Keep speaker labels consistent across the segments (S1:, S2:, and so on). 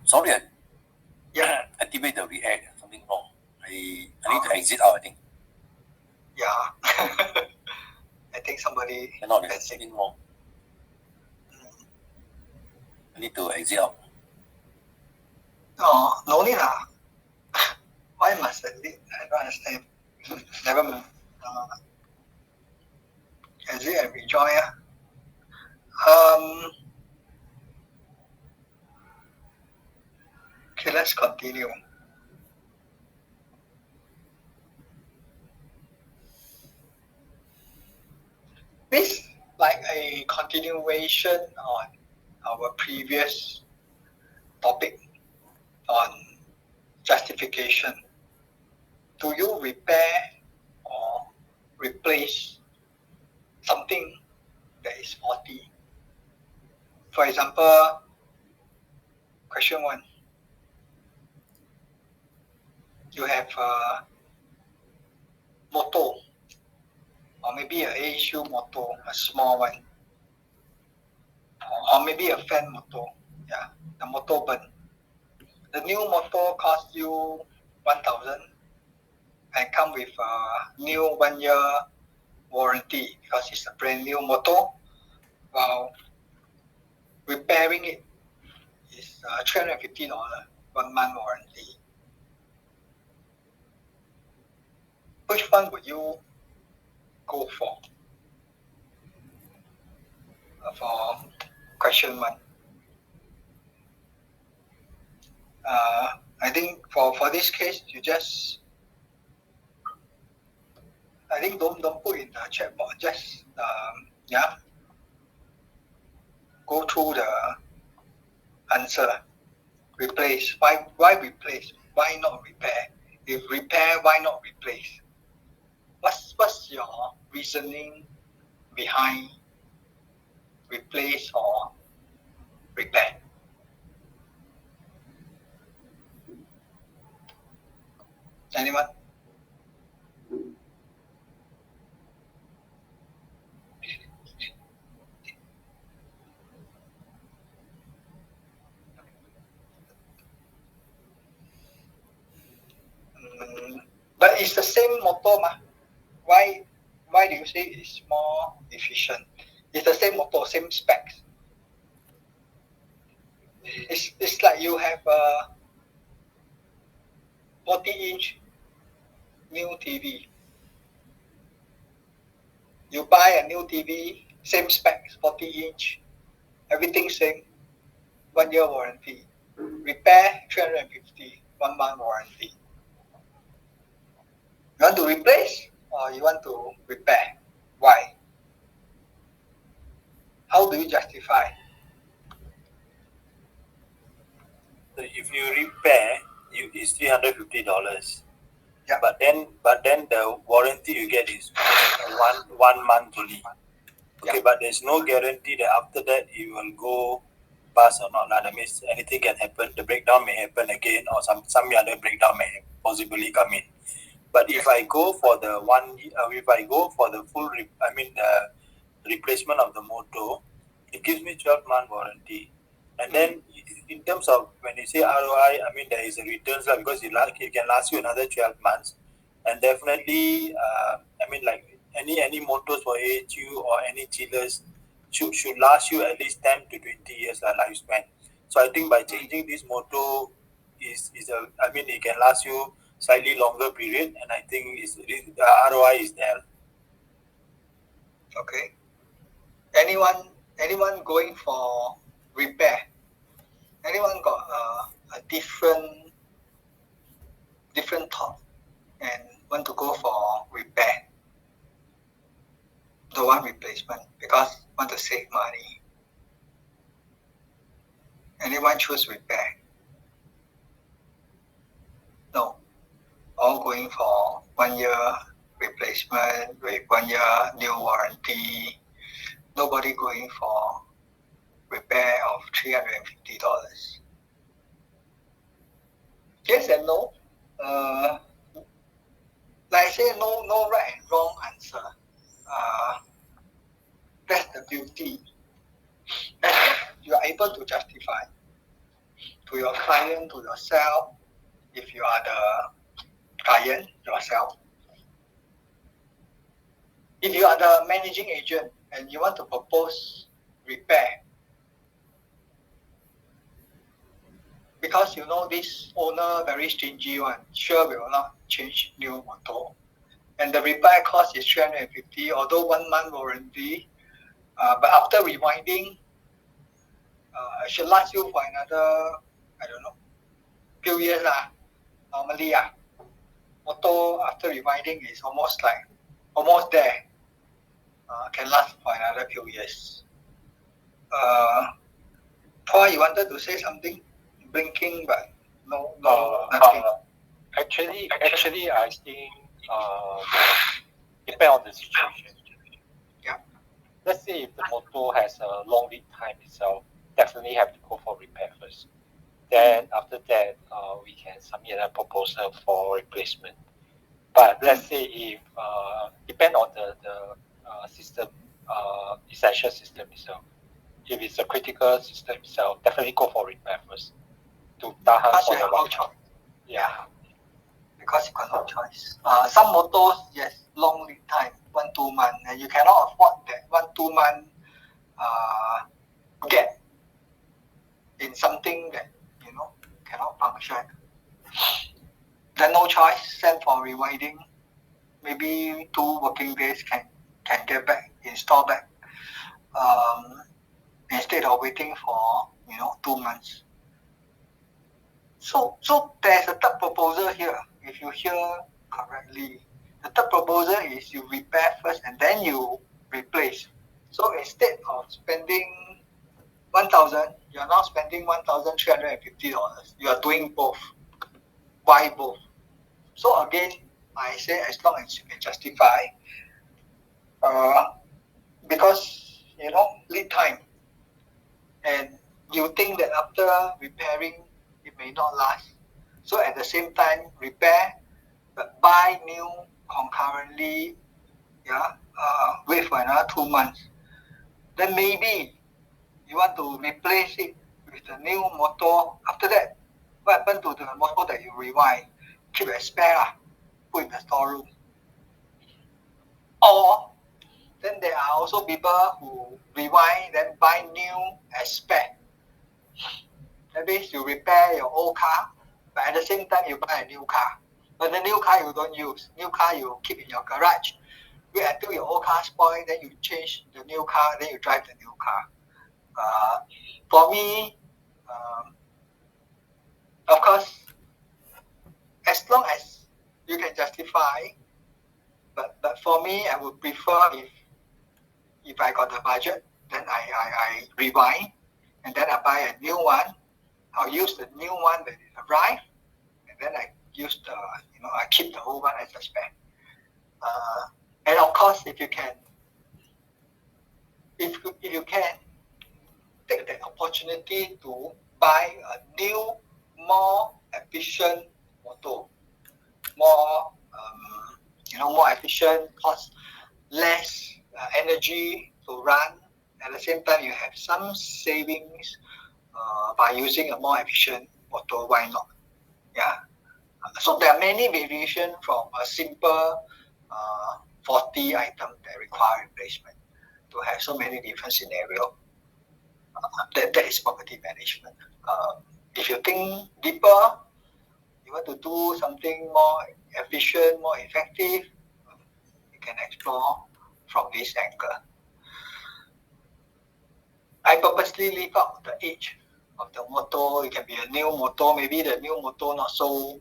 S1: Sorry,
S2: Yeah.
S1: activate the React. Something wrong. I need to exit out, I think.
S2: Yeah. I think somebody
S1: Cannot, there's something wrong. I need to exit out.
S2: Oh, no need lah. Why must exit? I don't understand. Never mind. Exit and rejoin. Okay, let's continue. This like a continuation on our previous topic on justification. Do you repair or replace something that is faulty? For example, question 1. You have a motor, or maybe an ASU motor, a small one, or maybe a fan motor. Yeah, the motor burn. The new motor cost you 1,000 and come with a new 1 year warranty because it's a brand new motor. While repairing it is $350, 1 month warranty. Which one would you go for? For question 1. I think for this case, you just, I think don't put in the chat box, just go through the answer. Replace. Why replace? Why not repair? If repair, why not replace? What's your reasoning behind replace or repair? Anyone? But it's the same motor, ma. Why do you say it's more efficient? It's the same motor, same specs. It's like you have a 40-inch new TV. You buy a new TV, same specs, 40-inch, everything same, 1 year warranty. Repair, 350, 1 month warranty. You want to replace or you want to repair? Why? How do you justify?
S1: So if you repair, it's $350.
S2: Yeah.
S1: But then the warranty you get is one month only. Okay, but there's no guarantee that after that it will go bust or not. That means anything can happen. The breakdown may happen again, or some other breakdown may possibly come in. But if I go for the full, the replacement of the motor, it gives me 12-month warranty. And then in terms of when you say ROI, there is a returns because it can last you another 12 months. And definitely, like any motors for AHU or any chillers should last you at least 10 to 20 years lifespan. So I think by changing this motor it can last you slightly longer period, and I think the ROI is there.
S2: Okay. Anyone going for repair? Anyone got a different thought and want to go for repair? Don't want replacement because want to save money. Anyone choose repair? No. All going for 1 year replacement with 1 year new warranty. Nobody going for repair of $350. Yes and no. Like I say, no right and wrong answer. That's the beauty. You are able to justify. to your client, to yourself, if you are the client yourself. If you are the managing agent and you want to propose repair, because you know this owner very stingy one, sure will not change new motor. And the repair cost is 350, although 1 month warranty. But after rewinding, it should last you for another, I don't know, few years. Normally, motor after rewinding is almost there. Can last for another few years. Paul, you wanted to say something? Blinking, but no, nothing.
S3: Actually, I think depend on the situation.
S2: Yeah.
S3: Let's say if the motor has a long lead time itself, definitely have to go for repair first. Then after that, we can submit a proposal for replacement. But let's say if depend on the system, essential system itself. If it's a critical system itself, definitely go for repair first to tahan
S2: Because
S3: for
S2: you
S3: the
S2: have no
S3: long
S2: choice.
S3: Yeah.
S2: Because you got no choice. Some motors, yes, long lead time, 1-2 months, and you cannot afford that 1-2 month gap in something that cannot function. Then no choice, send for rewinding. Maybe 2 working days can get back, install back. Instead of waiting for 2 months. So there's a third proposal here. If you hear correctly, the third proposal is you repair first and then you replace. So instead of spending 1,000, you are now spending $1,350. You are doing both. Why both? So again, I say as long as you can justify, because lead time, and you think that after repairing it may not last. So at the same time, repair, but buy new concurrently, wait for another 2 months. Then maybe you want to replace it with the new motor. After that, what happened to the motor that you rewind? Keep as spare, put in the storeroom. Or then there are also people who rewind then buy new as spare. That means you repair your old car, but at the same time you buy a new car. But the new car you don't use. New car you keep in your garage. Wait until your old car spoil, then you change the new car, then you drive the new car. For me, of course, as long as you can justify, but for me, I would prefer if I got the budget, then I rewind, and then I buy a new one. I'll use the new one that is arrived, and then I use I keep the old one as a spare. And of course, if you can take the opportunity to buy a new, more efficient motor, more efficient, cost less energy to run. At the same time, you have some savings by using a more efficient motor. Why not? Yeah. So there are many variations from a simple 40 item that require replacement to have so many different scenarios. That is property management. If you think deeper, you want to do something more efficient, more effective, you can explore from this angle. I purposely leave out the age of the motor. It can be a new motor. Maybe the new motor not so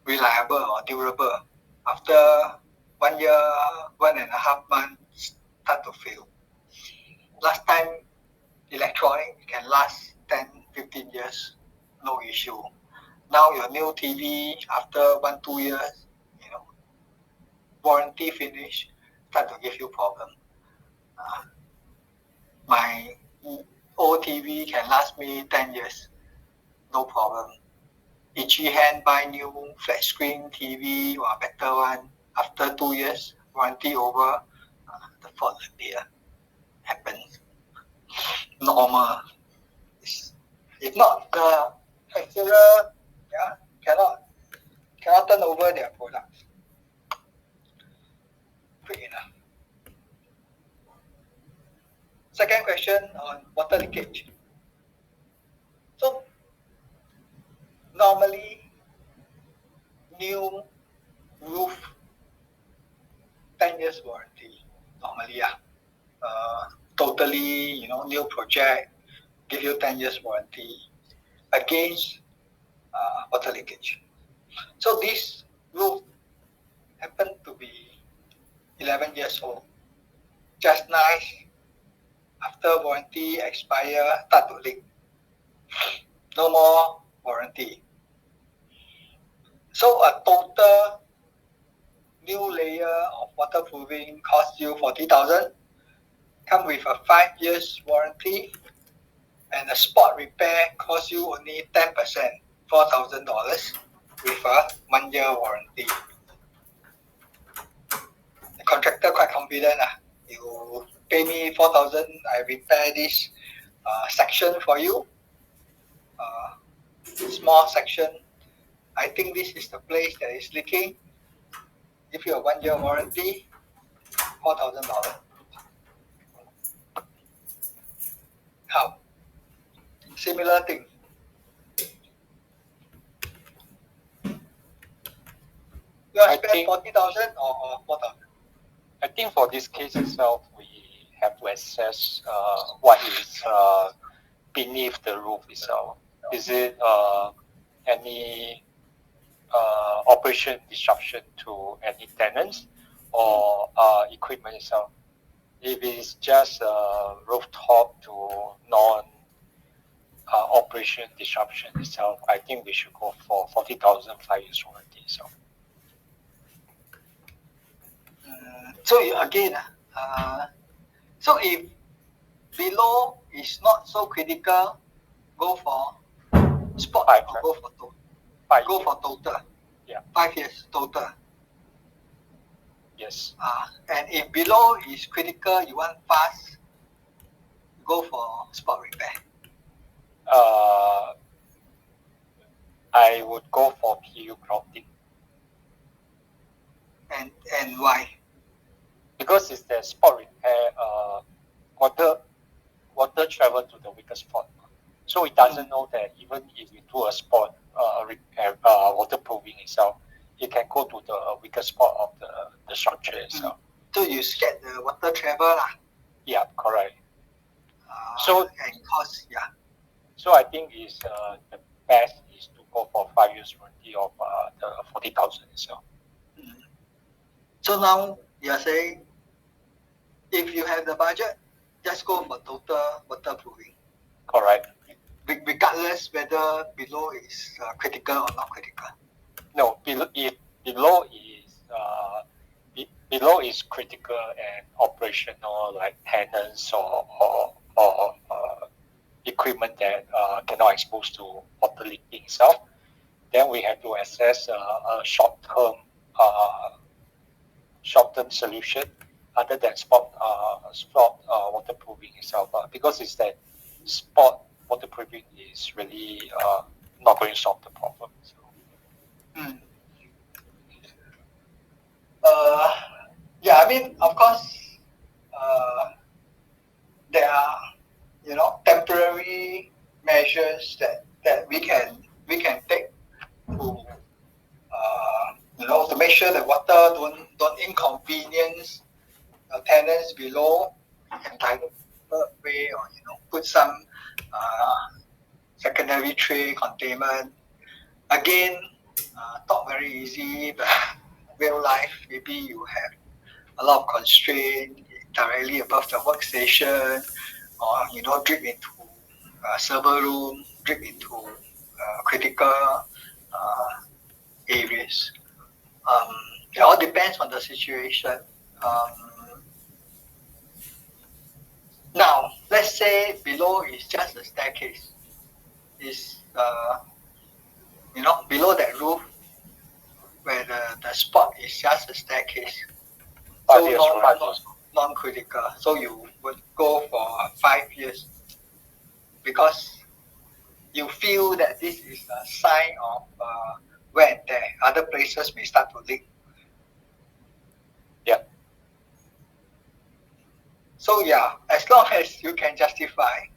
S2: reliable or durable. After 1 year, 1.5 months, start to fail. Last time, electronic can last 10, 15 years, no issue. Now your new TV, after 1-2 years, warranty finish, start to give you problem. My old TV can last me 10 years, no problem. Itchy hand, buy new flat screen TV or better one. After 2 years, warranty over, the fault appear. Happens. Normal. If not, the manufacturer cannot turn over their products quick enough. Second question on water leakage. So normally new roof 10 years warranty. Normally, totally new project give you 10 years warranty against water leakage. So this roof happened to be 11 years old. Just nice, after warranty expire, start to leak. No more warranty. So a total new layer of waterproofing cost you 40,000. Come with a 5 years warranty, and a spot repair cost you only 10%, $4,000 with a 1 year warranty. The contractor quite confident. You pay me 4,000, I repair this section for you. Small section. I think this is the place that is leaking. Give you a 1 year warranty, $4,000. How? Similar thing. You are spend 40,000 or 4,000?
S3: I think for this case itself, we have to assess what is beneath the roof itself. Is it any operation disruption to any tenants or equipment itself? If it's just rooftop to non-operation disruption itself, I think we should go for 40,000 5 years warranty.
S2: So again, so if below is not so critical, go for spot or go for total. Go for total.
S3: Yeah.
S2: 5 years total.
S3: Yes.
S2: And if below is critical, you want fast, go for spot repair.
S3: I would go for PU grouting.
S2: And why?
S3: Because it's the spot repair, water travel to the weaker spot. So it doesn't know that even if you do a spot repair, waterproofing itself, it can go to the weaker spot of the structure itself.
S2: So you scared the water travel lah?
S3: Yeah, correct.
S2: And cost, yeah.
S3: So I think is the best is to go for 5 years warranty of the 40,000 itself.
S2: So now you're saying, if you have the budget, just go for total waterproofing.
S3: Correct.
S2: Regardless whether below is critical or not critical.
S3: No, if below is critical and operational, like tenants or equipment that cannot expose to water leaking itself, then we have to assess a short-term solution other than spot waterproofing itself, because it's that spot waterproofing is really not going to solve the problem. So.
S2: Yeah, I mean, of course, there are temporary measures that we can take to make sure that water don't inconvenience tenants below, entitled way, or put some secondary tray containment. Again, talk very easy, but real life, maybe you have a lot of constraint directly above the workstation, or drip into server room, drip into critical areas. It all depends on the situation. Now, let's say below is just a staircase. Is below that roof, where the spot is just a staircase. So non-critical. So you would go for 5 years, because you feel that this is a sign of wear and tear. Other places may start to leak.
S3: Yeah.
S2: So yeah, as long as you can justify,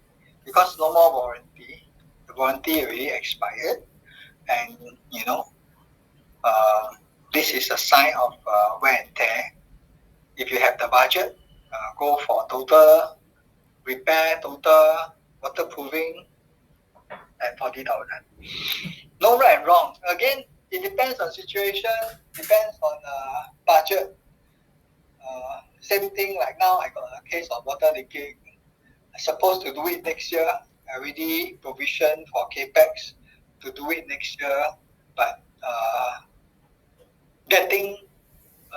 S2: because no more warranty, the warranty already expired, and this is a sign of wear and tear. If you have the budget, go for total repair, total waterproofing at 40,000. No right and wrong. Again, it depends on situation, depends on budget. Same thing like now, I got a case of water leaking. I'm supposed to do it next year. I already provision for capex to do it next year, but getting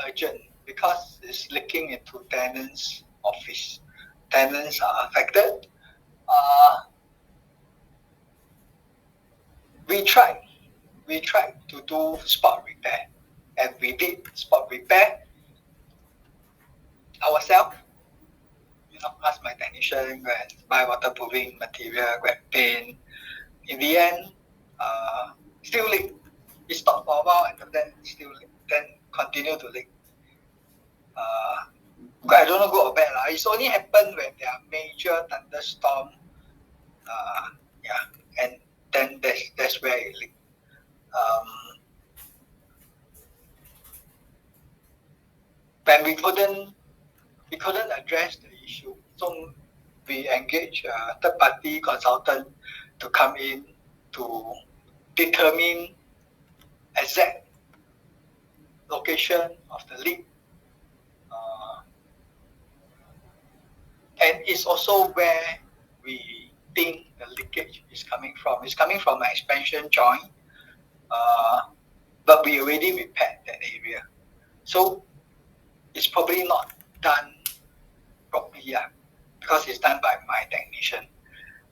S2: urgent because it's leaking into tenants' office. Tenants are affected. We tried to do spot repair, and we did spot repair ourselves. Ask my technician, go and buy waterproofing material, go and paint. In the end, still leak. It stopped for a while and then still leak. Then continue to leak. I don't know, good or bad. It's only happened when there are major thunderstorm. And then that's where it leaked. When we couldn't address the issue, so we engaged a third-party consultant to come in to determine exact location of the leak. And it's also where we think the leakage is coming from. It's coming from an expansion joint, but we already repaired that area. So it's probably not done properly, because it's done by my technician.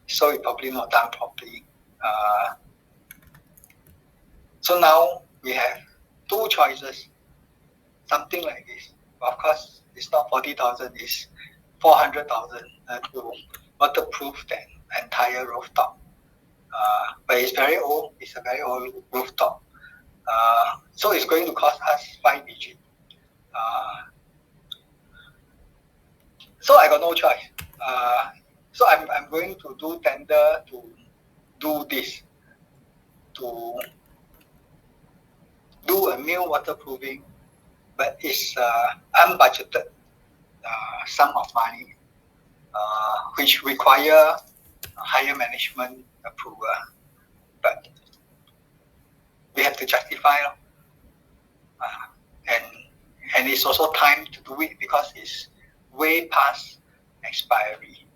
S2: So it's probably not done properly. So now we have two choices, something like this. Of course, it's not 40,000, it's 400,000 to waterproof that entire rooftop. But it's very old. It's a very old rooftop. So it's going to cost us 5 digits. So I got no choice. So I'm going to do tender to do this, to do a new waterproofing, but it's unbudgeted sum of money, which require higher management approval. But we have to justify, and it's also time to do it because it's way past expiry.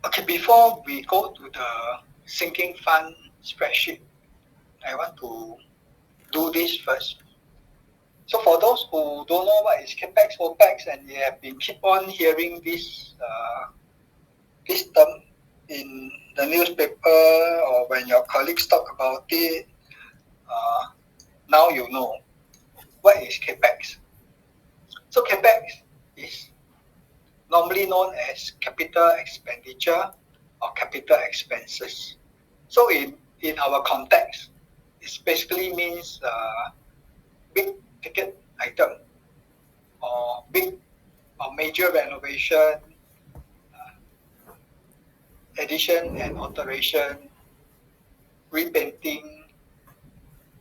S2: Okay, before we go to the sinking fund spreadsheet, I want to do this first. So for those who don't know what is capex, opex, and you have been keep on hearing this term in the newspaper or when your colleagues talk about it, now you know what is capex. So capex is normally known as capital expenditure or capital expenses. So in our context, it basically means big ticket item or big or major renovation, addition and alteration, repainting,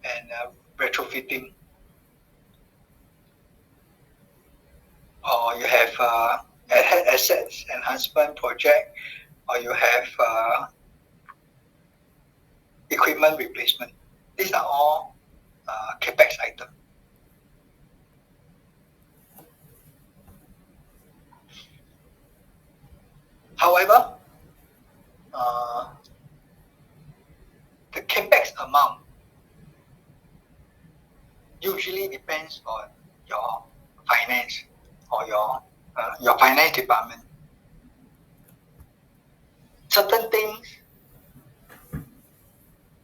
S2: and retrofitting. Or you have assets enhancement project, or you have equipment replacement. These are all capex items. However, the capex amount usually depends on your finance or your finance department. Certain things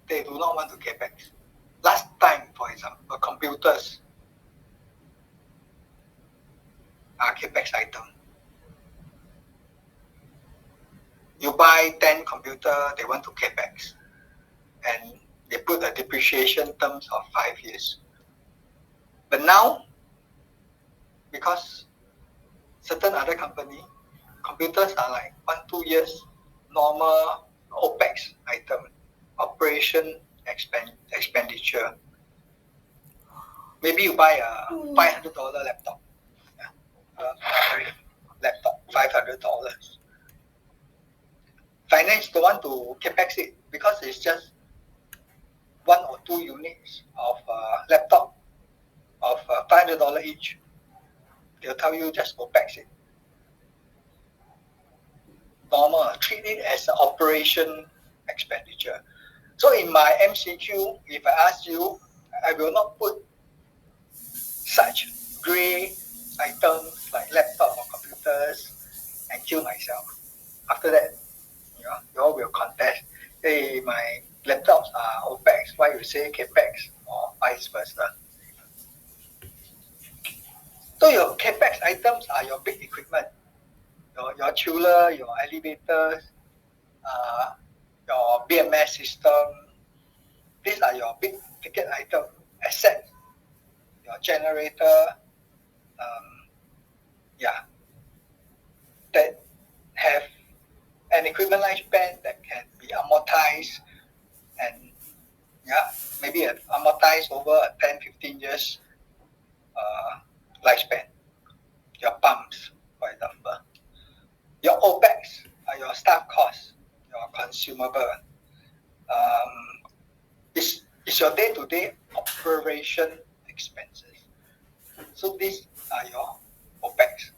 S2: they do not want to capex. Last time, for example, computers are capex item. you buy 10 computer, they want to capex, and they put a depreciation terms of 5 years. But now, because certain other company, computers are like 1-2 years normal OPEX item, operation expenditure. Maybe you buy a $500 laptop, laptop $500. Finance don't want to capex it because it's just 1 or 2 units of laptop of $500 each. They'll tell you just OPEX it. Normal, treat it as an operation expenditure. So in my MCQ, if I ask you, I will not put such gray items like laptop or computers and kill myself. After that, you all will contest, hey, my laptops are OPEX, why you say CAPEX, or vice versa. So your CAPEX items are your big equipment, your chiller, your elevators, your BMS system. These are your big ticket item assets. Your generator, that have an equipment lifespan that can be amortized and maybe amortized over a 10-15 years lifespan. Your pumps, for example. Your OPEX are your staff costs, your consumable. It's your day-to-day operation expenses. So these are your OPEX.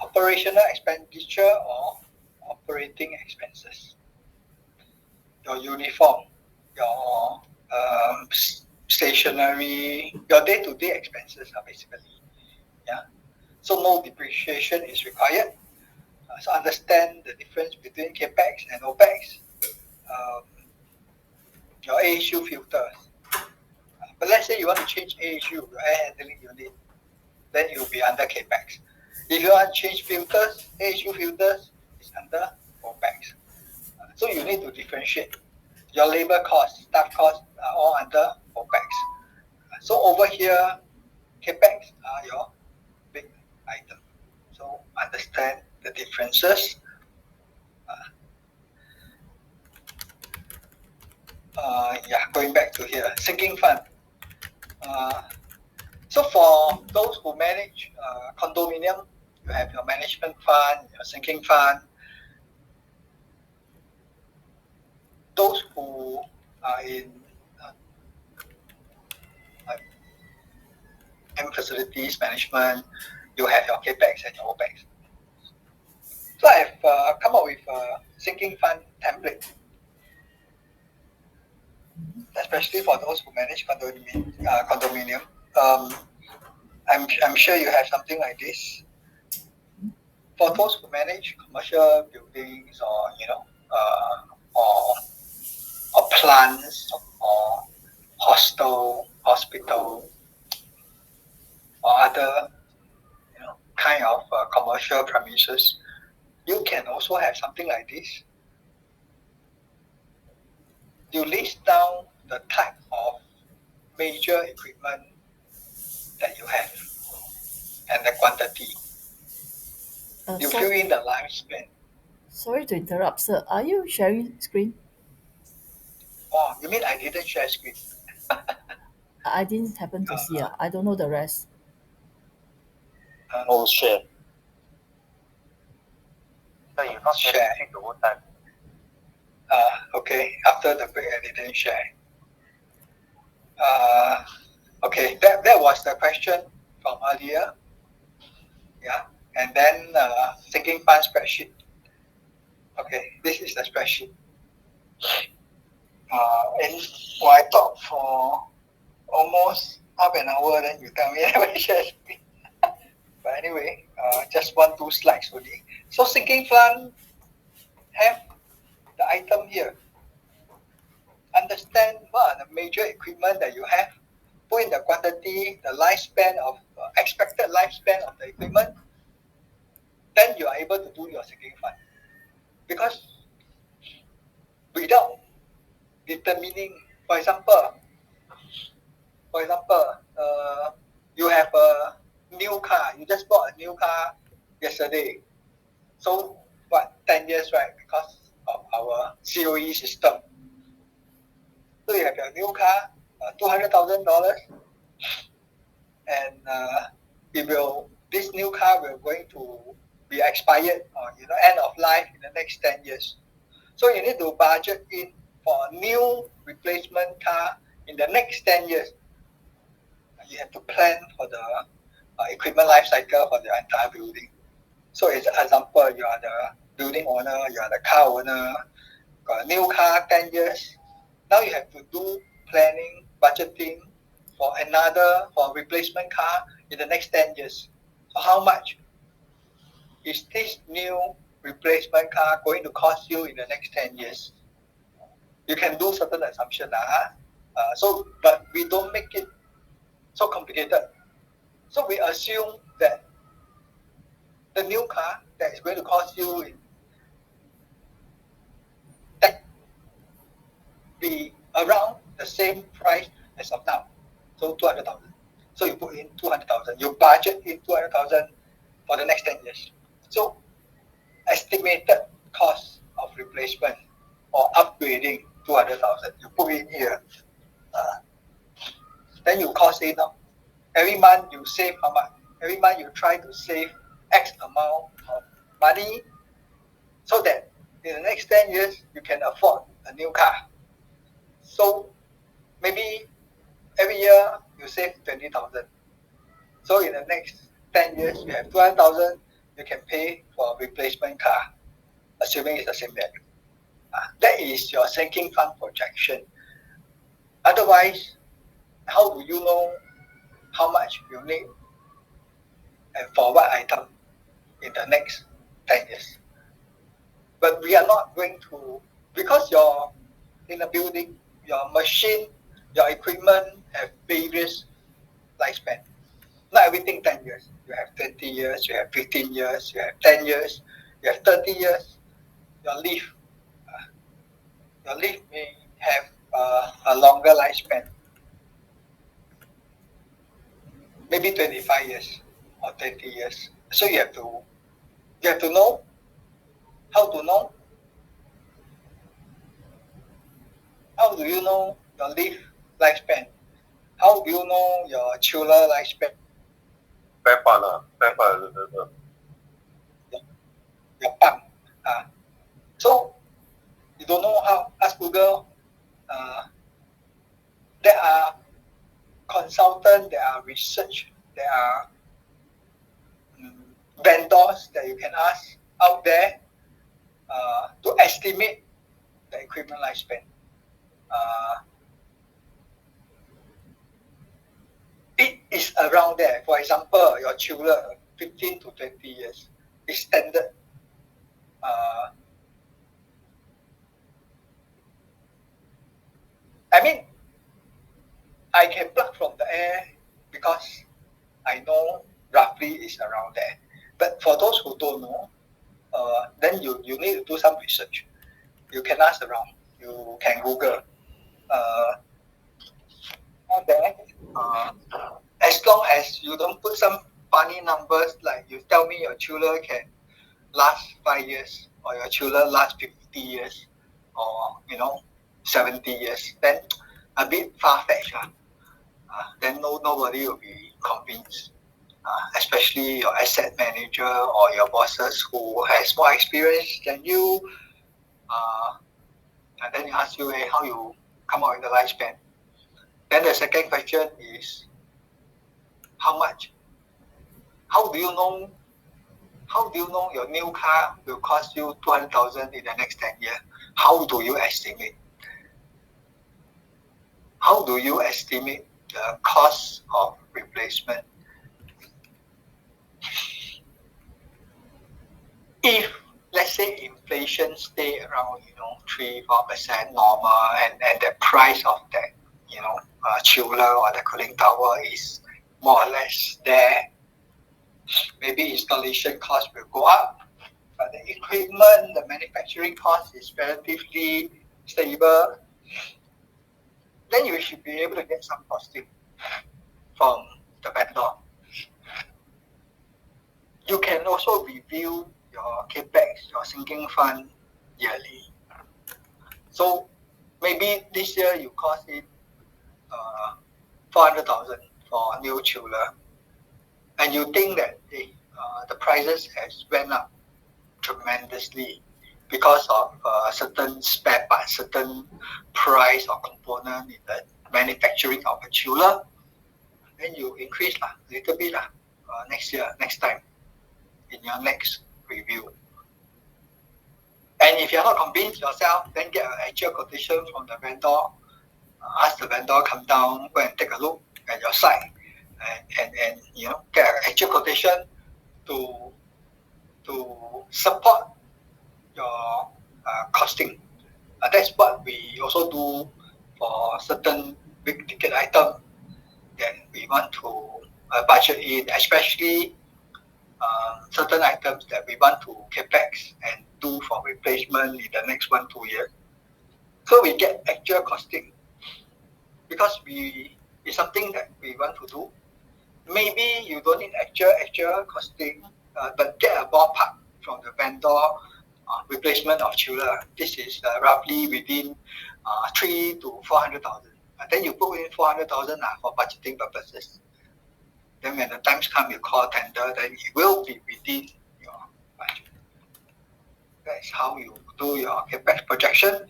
S2: Operational expenditure or operating expenses. Your uniform, your stationery, your day-to-day expenses are basically. So no depreciation is required. So understand the difference between CAPEX and OPEX. Your AHU filters. But let's say you want to change AHU, your air handling unit, then it will be under CAPEX. If you want to change filters, AHU filters is under OPEX. So you need to differentiate. Your labor costs, staff costs are all under OPEX. So over here, CAPEX are your big item. So understand the differences. Going back to here, sinking fund. So for those who manage condominium, you have your management fund, your sinking fund. Those who are in M facilities management, you have your CAPEX and your OPEX. So I've come up with a sinking fund template, especially for those who manage condominium. I'm sure you have something like this. For those who manage commercial buildings or plants or hospital or other kind of commercial premises, you can also have something like this. You list down the type of major equipment that you have and the quantity. You fill in the lifespan.
S4: Sorry to interrupt, sir. Are you sharing screen?
S2: Oh, you mean I didn't share screen?
S4: I didn't happen to see. I don't know the rest.
S3: No share. So you not
S2: share
S3: the whole time.
S2: Okay, after the break I didn't share. Okay, that was the question from earlier. And then sinking fund spreadsheet. Okay, this is the spreadsheet. And I talked for almost half an hour, then you tell me I will share screen. But anyway, just 1-2 slides only. So sinking fund have the item here. Understand what are the major equipment that you have. Put in the quantity, the lifespan of expected lifespan of the equipment. Then you are able to do your sinking fund because without determining, for example, you have a new car. You just bought a new car yesterday. So what? 10 years, right? Because of our COE system. So you have your new car, $200,000, and this new car will going to be expired or end of life in the next 10 years. So you need to budget in for a new replacement car in the next 10 years. You have to plan for the equipment life cycle for the entire building. So as an example, you are the building owner, you are the car owner, got a new car, 10 years. Now you have to do planning, budgeting for a replacement car in the next 10 years. So how much is this new replacement car going to cost you in the next 10 years? You can do certain assumptions. But we don't make it so complicated. So we assume that the new car that is going to cost you that be around the same price as of now. So 200,000. So you put in 200,000. You budget in 200,000 for the next 10 years. So estimated cost of replacement or upgrading 200,000. You put in here. Then you cost it up. Every month you save how much? Every month you try to save X amount of money so that in the next 10 years you can afford a new car. So maybe every year you save 20,000. So in the next 10 years you have 200,000 you can pay for a replacement car, assuming it's the same value. That is your sinking fund projection. Otherwise, how do you know how much you need and for what item in the next 10 years? But we are not going to, because you're in a building, your machine, your equipment have various lifespan. Not everything 10 years. You have 20 years, you have 15 years, you have 10 years, you have 30 years. Your lift may have a longer lifespan. Maybe 25 years or 30 years. So you have to know how to know. How do you know your lift lifespan? How do you know your chiller lifespan?
S5: Spare part.
S2: Your pump. So you don't know how. Ask Google. There are consultants, there are research, there are vendors that you can ask out there to estimate the equipment lifespan. It is around there. For example, your chiller, 15 to 20 years is standard. I can plug from the air because I know roughly it's around there. But for those who don't know, then you need to do some research. You can ask around. You can Google. As long as you don't put some funny numbers like you tell me your chiller can last 5 years or your chiller last 50 years or 70 years, then a bit far-fetched. Then nobody will be convinced, especially your asset manager or your bosses who has more experience than you. And then you ask you, hey, how you come out with the lifespan? Then the second question is, how much? How do you know your new car will cost you 200,000 in the next 10 years? How do you estimate? How do you estimate the cost of replacement? If let's say inflation stay around 3-4% normal, and the price of that chiller or the cooling tower is more or less there, maybe installation cost will go up, but the equipment, the manufacturing cost is relatively stable, then you should be able to get some costing from the vendor. You can also review your capex, your sinking fund yearly. So maybe this year you cost it 400,000 for a new chiller, and you think that the prices has went up tremendously because of certain spare parts, certain price or component in the manufacturing of a chiller, then you increase a little bit next year, next time, in your next review. And if you're not convinced yourself, then get an actual quotation from the vendor. Ask the vendor come down, go and take a look at your site, and get an actual quotation to support your costing. That's what we also do for certain big ticket item that we want to budget in, especially certain items that we want to capex and do for replacement in the next 1-2 years. So we get actual costing because it's something that we want to do. Maybe you don't need actual costing, but get a ballpark from the vendor. Replacement of chiller, this is roughly within 300,000 to 400,000. Then you put in 400,000 for budgeting purposes. Then when the times come, you call tender, then it will be within your budget. That's how you do your capex projection.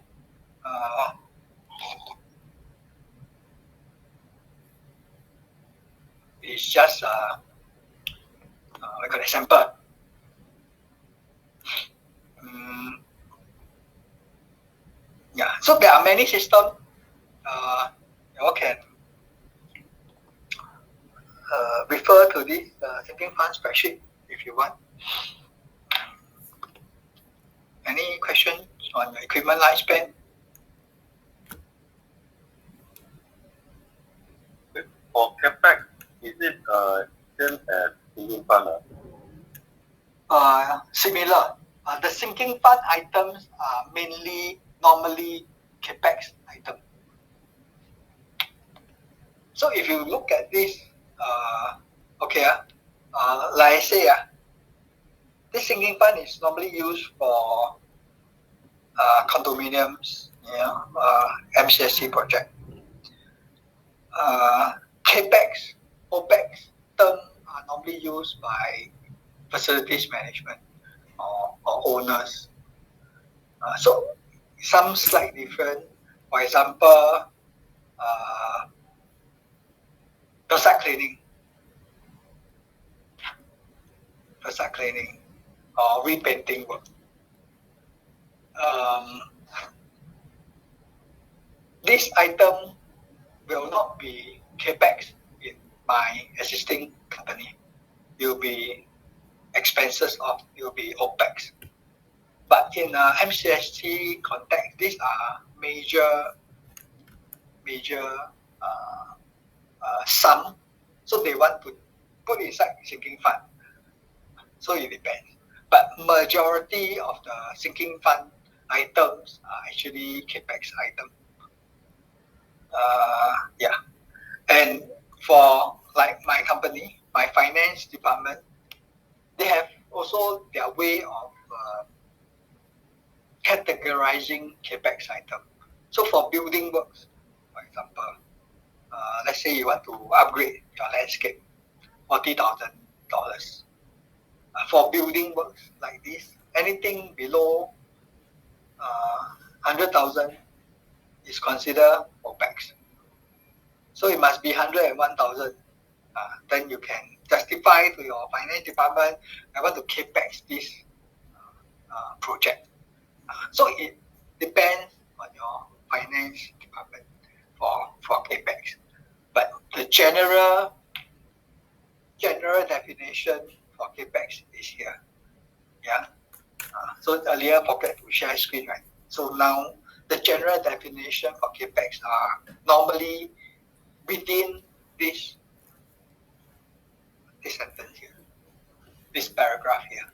S2: It's just like an example. So there are many systems. You can refer to this sinking fund spreadsheet if you want. Any questions on the equipment lifespan?
S5: For capex, is it same as sinking fund?
S2: Similar. The sinking fund items are normally capex item. So if you look at this, like I say, this sinking fund is normally used for condominiums, MCSC project. Capex, OPEX term are normally used by facilities management or owners. So some slight different. For example, facade cleaning, or repainting work. This item will not be capex in my existing company. It will be expenses it will be OPEX. But in MCST context, these are major sum, so they want to put inside sinking fund. So it depends. But majority of the sinking fund items are actually capex items. And for like my company, my finance department, they have also their way of categorizing capex item. So for building works, for example, let's say you want to upgrade your landscape, $40,000. For building works like this, anything below 100,000 is considered OPEX. So it must be 101,000. Then you can justify to your finance department, I want to capex this project. So it depends on your finance department for capex. But the general definition for capex is here. So earlier forget to share screen, right? So now the general definition for capex are normally within this sentence here, this paragraph here.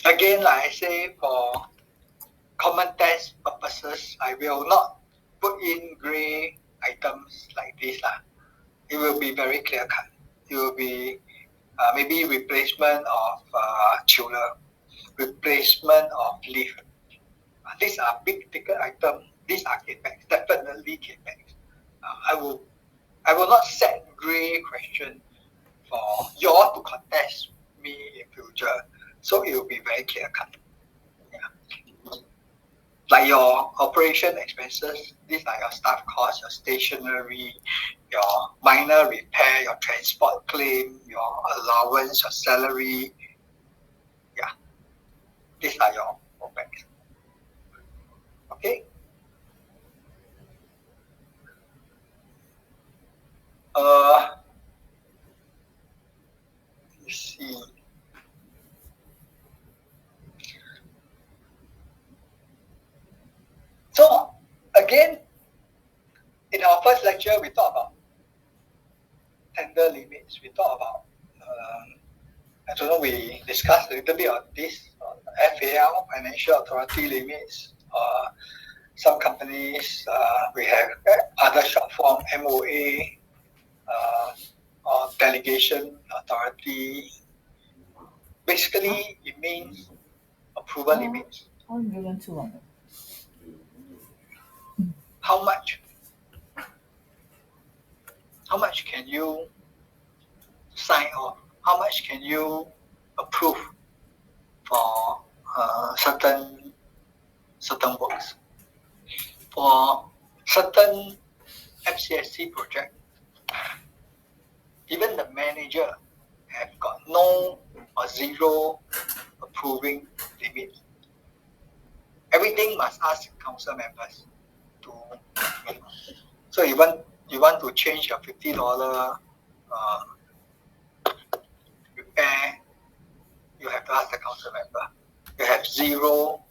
S2: Again, like I say, for common test purposes, I will not put in gray items like this. It will be very clear cut. It will be maybe replacement of chiller, replacement of lift. These are big ticket items. These are capex, definitely capex. I will not set gray question for you all to contest me in future. So it will be very clear cut. Yeah. Like your operation expenses, these are your staff costs, your stationery, your minor repair, your transport claim, your allowance, your salary. Yeah, these are your OPEX. Okay. Let's see. So again, in our first lecture, we talked about tender limits. We talked about I don't know. We discussed a little bit on this FAL, financial authority limits. Some companies we have other short form MOA or delegation authority. Basically, it means approval limits. How much? How much can you sign off? How much can you approve for certain works? For certain FCSC project, even the manager have got no or zero approving limit. Everything must ask council members to make. So you want to change your $50 repair, you have to ask the council member. You have zero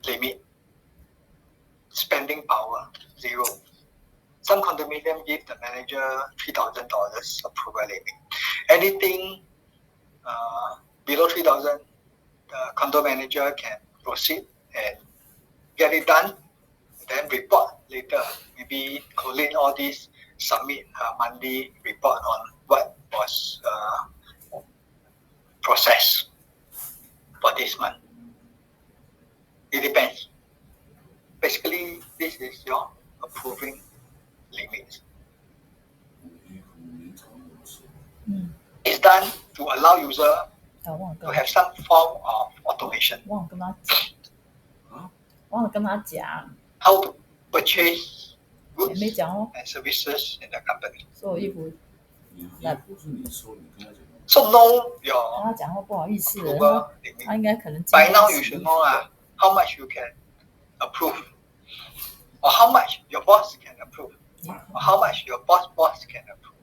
S2: limit. Spending power, zero. Some condominium give the manager $3,000 approval limit. Anything below 3,000, the condo manager can proceed and get it done, then report later. Maybe collate all these, submit a monthly report on what was processed for this month. It depends. Basically, this is your approving limits. It's done to allow user to have some form of automation. How to purchase goods and services in the company. So know your approval limit. By now you should know how much you can approve, or how much your boss can approve, or how much your boss can approve.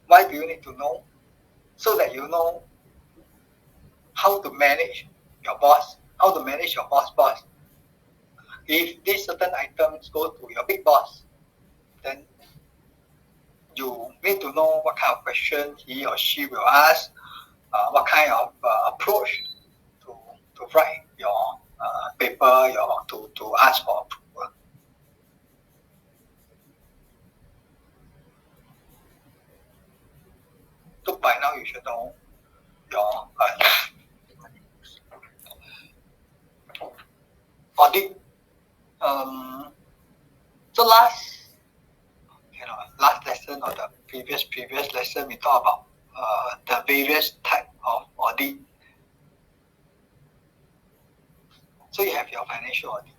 S2: Why do you need to know? So that you know how to manage your boss, how to manage your boss. If these certain items go to your big boss, then you need to know what kind of question he or she will ask, what kind of approach to write your paper, to ask for approval. So by now you should know your audit. So last lesson or the previous lesson, we talked about the various type of audit. So you have your financial audit.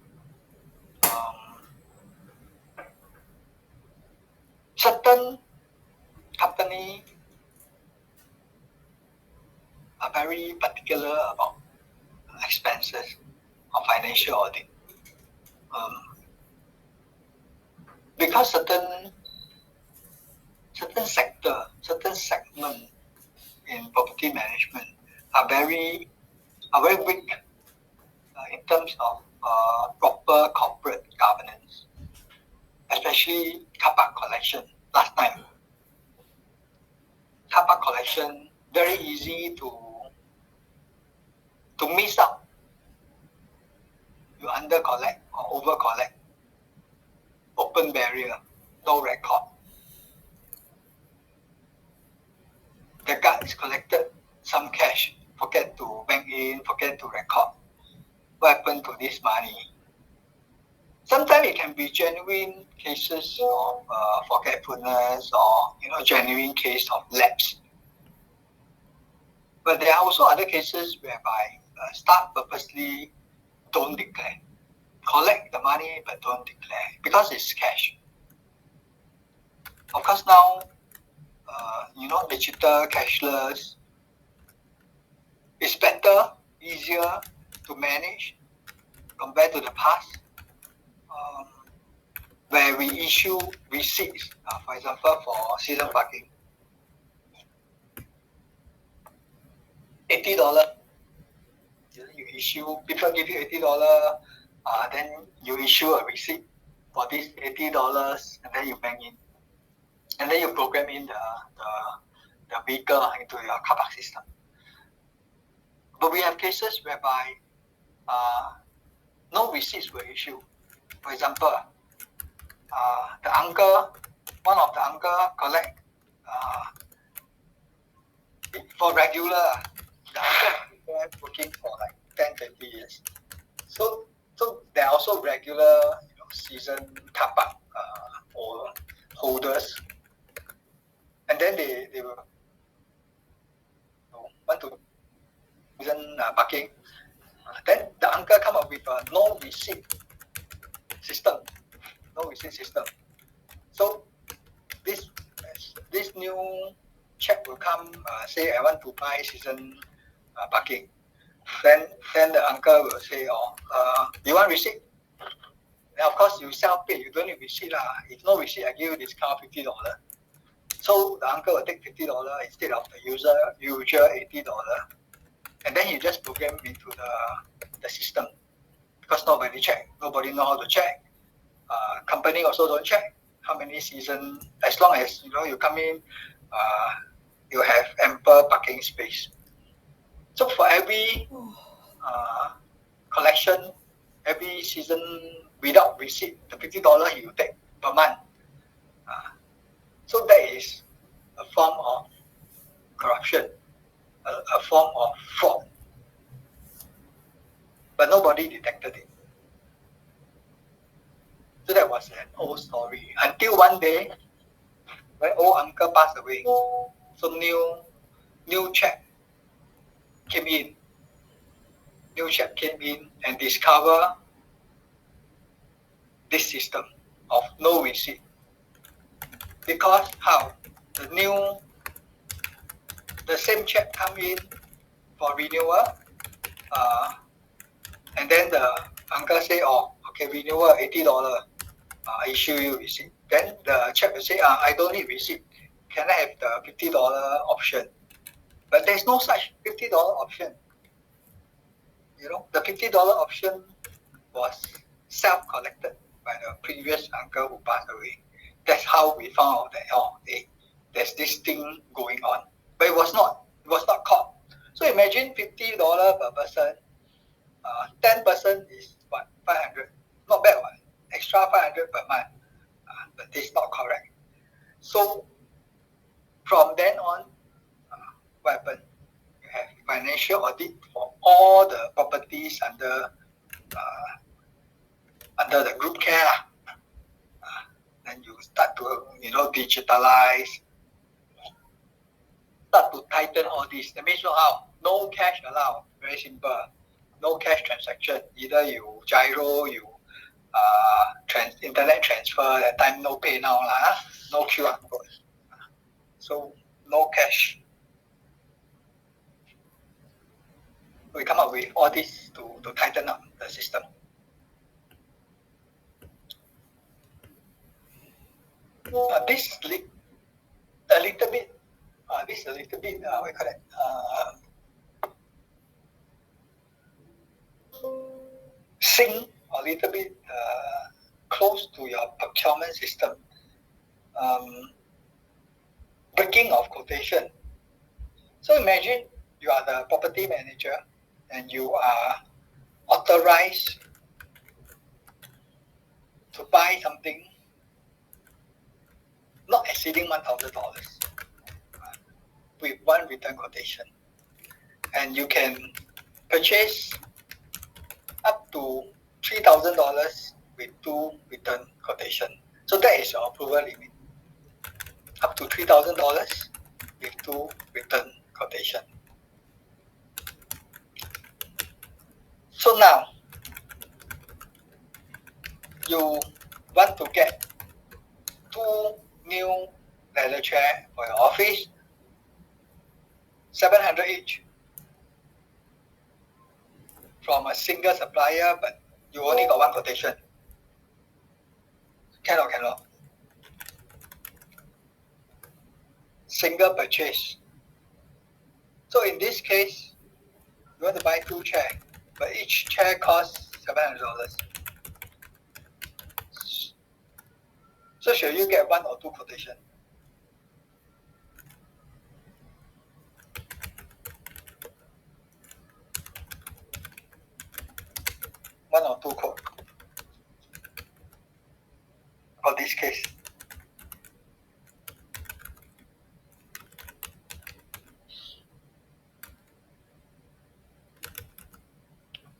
S2: Certain company are very particular about expenses of financial audit. Because certain sector, certain segment in property management are very weak in terms of proper corporate governance, especially car park collection. Last time, car park collection very easy to miss out. You under collect or over collect. Open barrier, no record. The guard is collected some cash, forget to bank in, forget to record. What happened to this money? Sometimes it can be genuine cases of forgetfulness or genuine case of lapse. But there are also other cases whereby staff purposely don't declare, collect the money but don't declare because it's cash. Of course now, digital cashless is better, easier to manage compared to the past, where we issue receipts, for example, for season parking. $80. You issue, people give you $80, then you issue a receipt for this $80, and then you bank in, and then you program in the vehicle into your car park system. But we have cases whereby no receipts were issued. For example, one of the uncle collect for regular. The uncle has been working for like 10-20 years. So there are also regular season car park holders, and then they will want to season parking. Then the uncle come up with a no receipt system. So this new check will come, say I want to buy season parking. Then the uncle will say, you want receipt? Then of course you self-pay, you don't need receipt lah. If no receipt, I give you discount $50. So the uncle will take $50 instead of the usual $80, and then he just program into the system because nobody check, nobody know how to check. Company also don't check how many season. As long as you come in, you have ample parking space. So for every collection, every season without receipt, the $50 he will take per month. So that is a form of corruption, a form of fraud. But nobody detected it. So that was an old story. Until one day, when old uncle passed away, so new check came in. New check came in and discover this system of no receipt. Because how? The same check come in for renewal, and then the uncle say, okay, renewal $80, I issue you receipt. Then the check will say, I don't need receipt. Can I have the $50 option? But there's no such $50 option. The $50 option was self-collected by the previous uncle who passed away. That's how we found out that there's this thing going on. But it was not caught. So imagine $50 per person. 10 person is what? 500. Not bad one. Extra 500 per month. But this is not correct. So from then on, what happened? You have financial audit for all the properties under the group care. Then you start to digitalize, start to tighten all this. That means how? No cash allowed. Very simple. No cash transaction. Either you gyro, you internet transfer. That time no pay now lah. No QR code. So no cash. We come up with all this to tighten up the system. This a little bit. What we call it? Sync a little bit close to your procurement system. Breaking of quotation. So imagine you are the property manager and you are authorized to buy something not exceeding $1,000 with one return quotation. And you can purchase up to $3,000 with 2 return quotation. So that is your approval limit. Up to $3,000 with 2 return quotation. So now, you want to get 2 new leather chair for your office, 700 each from a single supplier, but you only got one quotation. Can or cannot? Single purchase. So in this case, you want to buy 2 chairs, but each chair costs $700. So should you get 1 or 2 quotation? One or 2 quote for this case.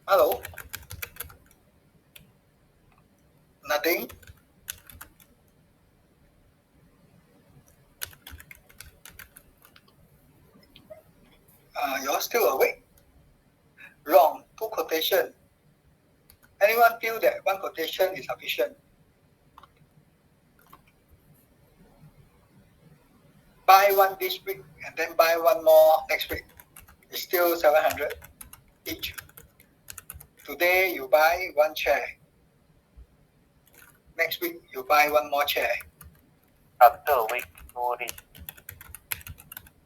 S2: Hello? Nothing? You're still awake? Wrong. 2 quotation. Anyone feel that 1 quotation is sufficient? Buy 1 this week and then buy 1 more next week. It's still 700 each. Today you buy 1 chair. Next week you buy 1 more chair.
S3: After a week, no need.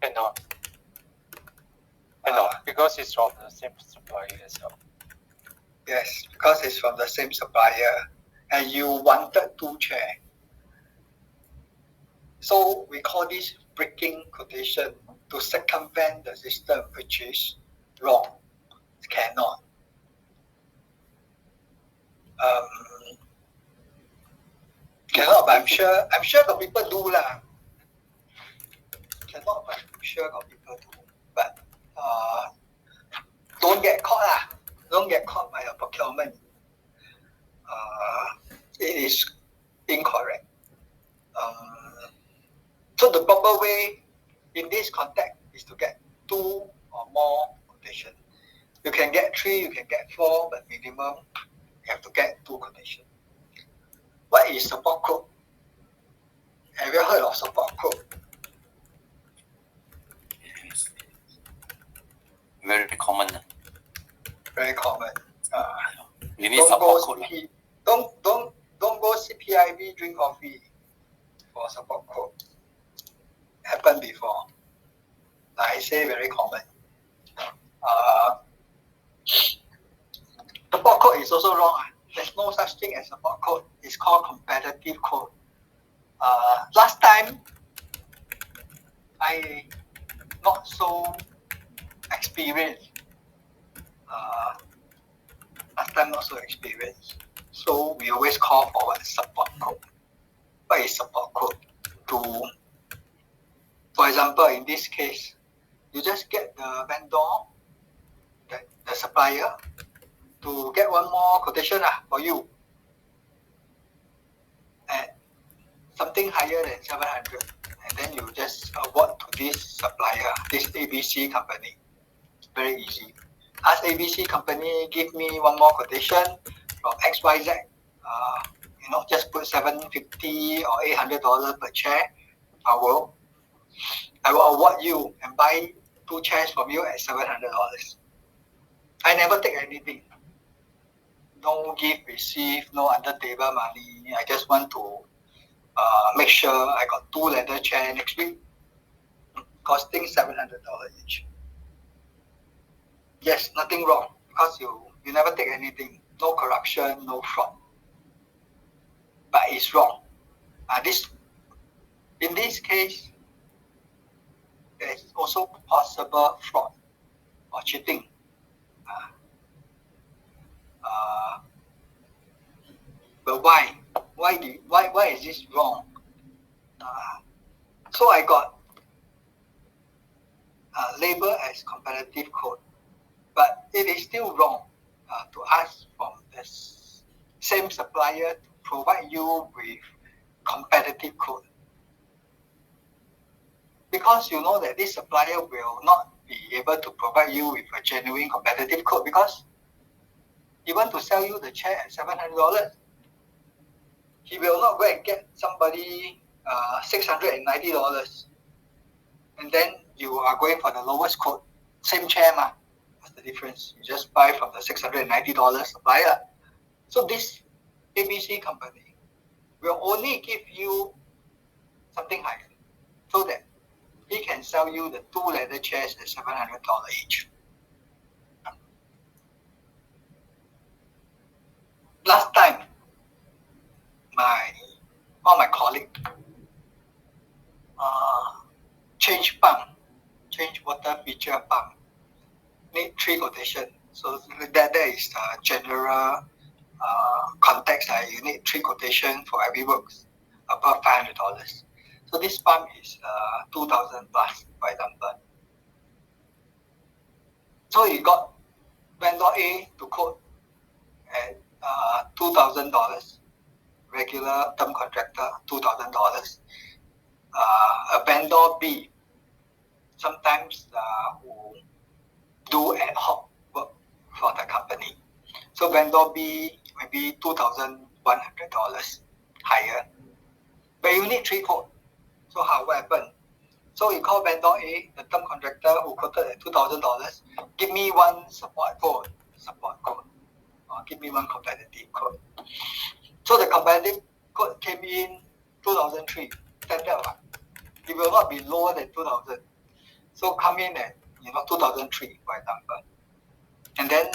S3: Cannot. Because it's from the same supplier as well.
S2: Yes, because it's from the same supplier and you wanted 2 chairs. So we call this breaking quotation to circumvent the system, which is wrong. Cannot. Cannot, but I'm sure got people do lah. Cannot, but I'm sure got people do. But don't get caught lah. Don't get caught by a procurement. It is incorrect. So the proper way in this context is to get 2 or more quotation. You can get 3, you can get 4, but minimum you have to get 2 quotation. What is support quote? Have you heard of support quote?
S6: Yes. Very common.
S2: Very common.
S6: We need support code.
S2: Don't go CPIB drink coffee for support quote. Happened before. Like I say, very common. Support code is also wrong. There's no such thing as support code. It's called competitive code. Last time, I not so experienced. So we always call for what support code. What is support code? For example, in this case, you just get the vendor, the supplier, to get 1 more quotation for you at something higher than 700, and then you just award to this supplier, this ABC company. Very easy. Ask ABC company, give me 1 more quotation from XYZ. Just put $750 or $800 per chair. I will award you and buy 2 chairs from you at $700. I never take anything. No gift, receive, no under table money. I just want to make sure I got 2 leather chairs next week, costing $700 each. Yes, nothing wrong because you never take anything. No corruption, no fraud. But it's wrong. In this case, there's also possible fraud or cheating. But why? Why is this wrong? So I got labeled as competitive code, but it is still wrong to ask from the same supplier to provide you with competitive code, because you know that this supplier will not be able to provide you with a genuine competitive code, because he want to sell you the chair at $700. He will not go and get somebody $690, and then you are going for the lowest quote. Same chair, ma. What's the difference? You just buy from the $690 supplier. So this ABC company will only give you something higher, so that he can sell you the 2 leather chairs at $700 each. Last time, one of my colleague change water feature pump, need 3 quotation. So that is the general context that you need 3 quotation for every works above $500. So this pump is 2,000 plus, for example. So you got vendor A to quote at $2,000, regular term contractor $2,000. A vendor B sometimes who do ad hoc work for the company. So vendor B maybe $2,100 higher, but you need 3 quote. So what happened? So you call vendor A, the term contractor who quoted at $2,000, give me 1 support code, or give me 1 competitive code. So the competitive code came in 2003, standard one. It will not be lower than 2,000. So come in at 2003, for example. And then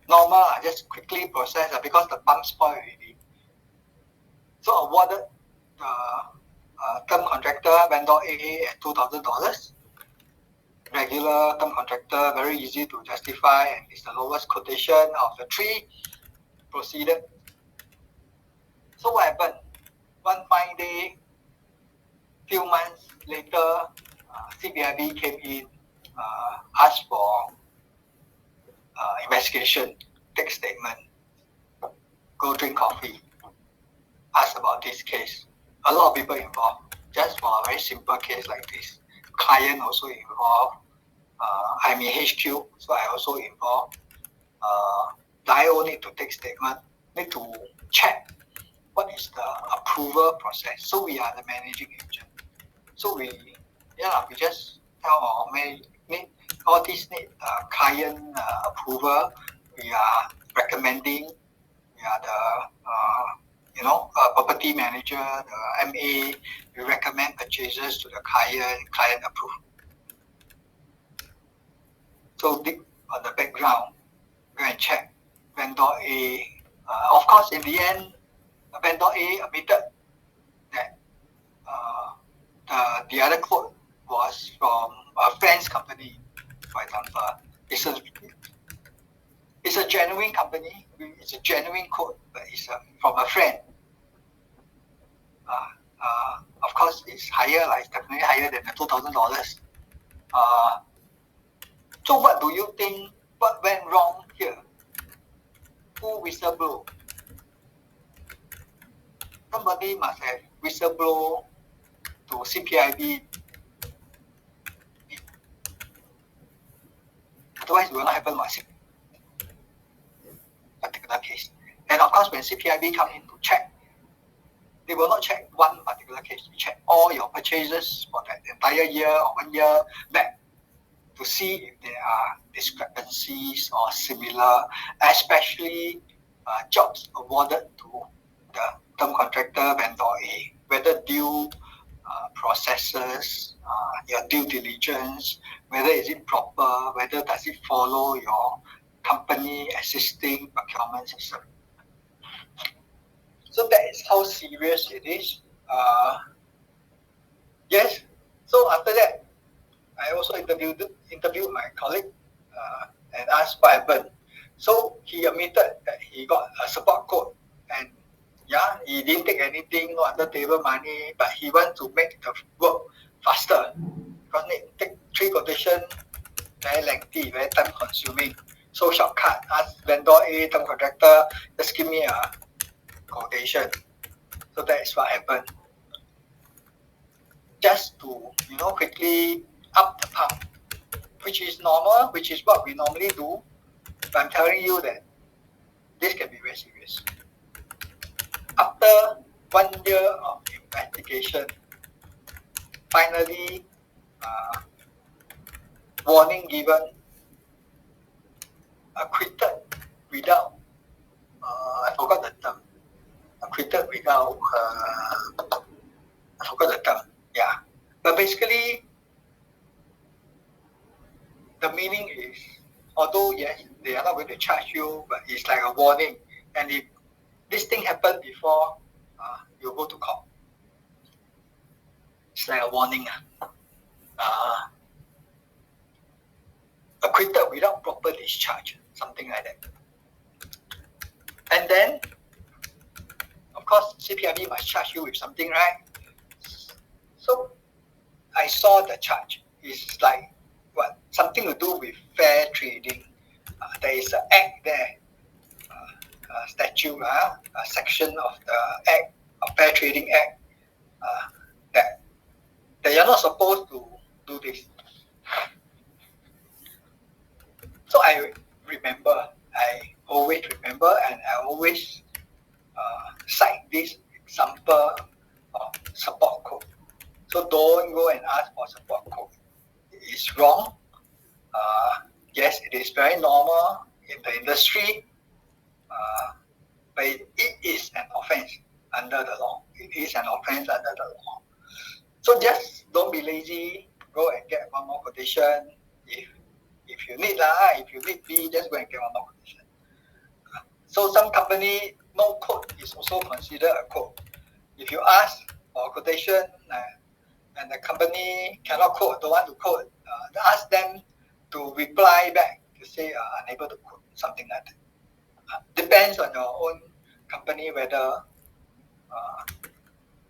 S2: normal, I just quickly process because the pump spoiled already. So awarded the term contractor vendor A at $2,000. Regular term contractor, very easy to justify, and it's the lowest quotation of the 3. Proceeded. So what happened? One fine day, few months later, CPIB came in, asked for investigation, take statement, go drink coffee, ask about this case. A lot of people involved, just for a very simple case like this. Client also involved. I'm in HQ, so I also involved. The IO need to take statement, need to check what is the approval process. So we are the managing agent. So we just tell all these need client approval. We are recommending. We are the property manager, the MA. We recommend purchases to the client approve. So dig on the background, go and check vendor A. Of course, in the end, vendor A admitted that the other quote was from a friend's company, for example. It's a genuine company. It's a genuine quote, but it's from a friend. Of course, it's higher. It's definitely higher than the $2,000. So what do you think? What went wrong here? Who whistleblow? Somebody must have whistleblow to CPIB. Otherwise, it will not happen with particular case. And of course, when CPIB come in to check, they will not check one particular case. They check all your purchases for that entire year or 1 year back to see if there are discrepancies or similar, especially jobs awarded to the term contractor vendor A, whether due processes, your due diligence, whether is it proper, whether does it follow your company existing procurement system. So that is how serious it is. Yes. So after that, I also interviewed my colleague and asked what happened. So he admitted that he got a support code, and yeah, he didn't take anything, no under table money, but he wants to make the work faster because need take 3 quotation, very lengthy, very time consuming. So shortcut, ask vendor A, term contractor, just give me a quotation. So that is what happened. Just to quickly up the pump, which is normal, which is what we normally do. But I'm telling you that this can be very serious. After 1 year of investigation, finally, warning given, acquitted without, I forgot the term, acquitted without, I forgot the term, yeah. But basically, the meaning is, although yes, they are not going to charge you, but it's like a warning. And if this thing happened before, you go to court. It's like a warning. Acquitted without proper discharge, something like that. And then, of course, CPIB must charge you with something, right? So I saw the charge. It's like what? Something to do with fair trading. There is an act there, a statute, a section of the act, of Fair Trading Act, that you're not supposed to do this. So I always remember, and I always cite this example of support code. So don't go and ask for support code. It is wrong. Yes, it is very normal in the industry, but it is an offense under the law. It is an offense under the law. So just don't be lazy. Go and get one more quotation. If you need if you need B, just go and get one more quotation. So some company, no code is also considered a code. If you ask for a quotation and the company cannot quote, don't want to quote, ask them to reply back to say unable to quote, something like that. Depends on your own company whether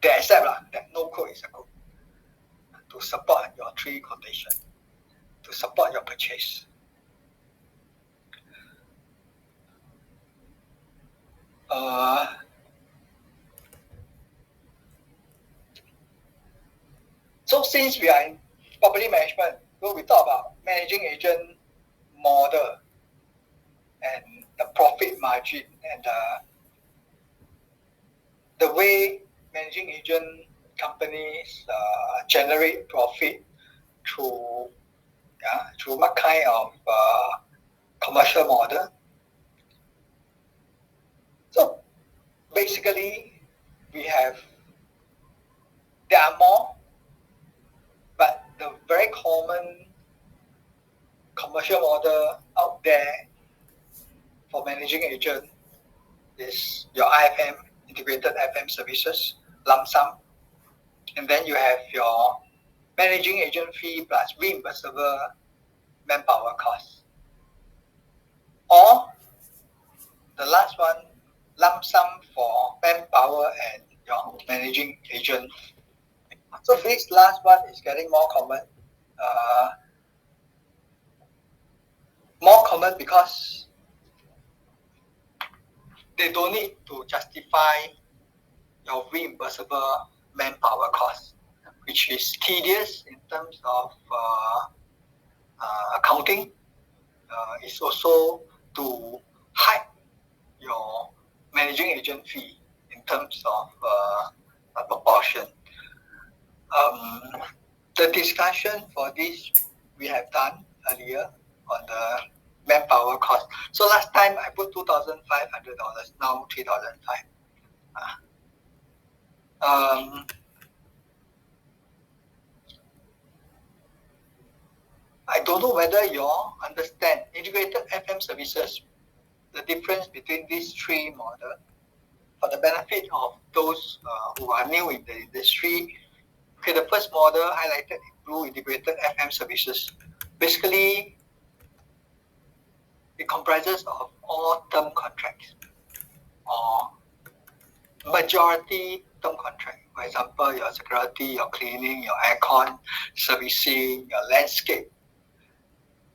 S2: they accept that no code is a code to support your 3 quotation, to support your purchase. So since we are in property management, so we talk about managing agent model and the profit margin and the way managing agent companies generate profit through what kind of commercial model. So basically, there are more, but the very common commercial model out there for managing agent is your IFM, integrated FM services, lump sum. And then you have your managing agent fee plus reimbursable manpower costs. Or the last one, lump sum for manpower and your managing agent. So this last one is getting more common. More common because they don't need to justify your reimbursable manpower cost, which is tedious in terms of accounting. It's also to hide your managing agent fee in terms of proportion. The discussion for this we have done earlier on the manpower cost. So last time I put $2,500, now $3,500. I don't know whether you all understand integrated FM services, the difference between these 3 models. For the benefit of those who are new in the industry, okay, the first model highlighted in blue, integrated FM services. Basically, it comprises of all term contracts or majority term contract. For example, your security, your cleaning, your aircon, servicing, your landscape,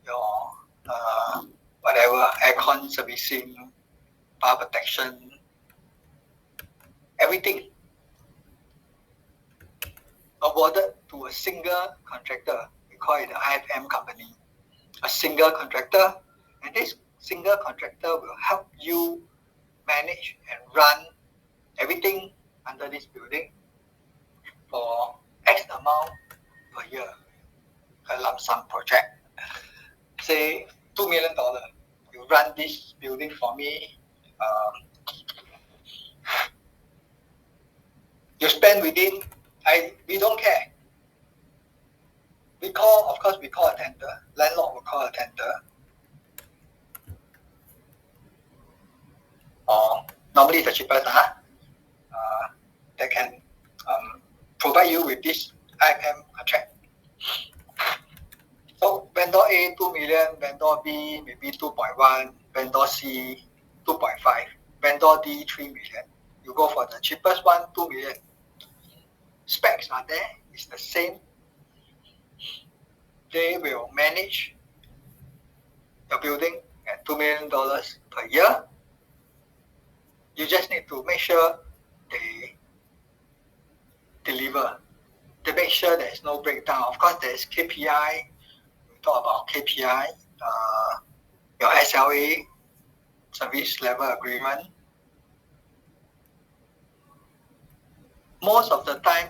S2: your whatever, aircon servicing, fire protection, everything awarded to a single contractor. We call it the IFM company. A single contractor, and this single contractor will help you manage and run everything under this building for X amount per year. A lump sum project. Say $2 million. You run this building for me. You spend within, we don't care. We call a tender. Landlord will call a tender. Or normally it's the cheapest, that can provide you with this IFM contract. So vendor A 2 million, vendor B maybe 2.1, vendor C 2.5, vendor D 3 million. You go for the cheapest one, 2 million. Specs are there, it's the same. They will manage your building at $2 million per year. You just need to make sure they deliver. They make sure there is no breakdown. Of course, there is KPI. We talk about KPI, your SLA, service level agreement. Most of the time,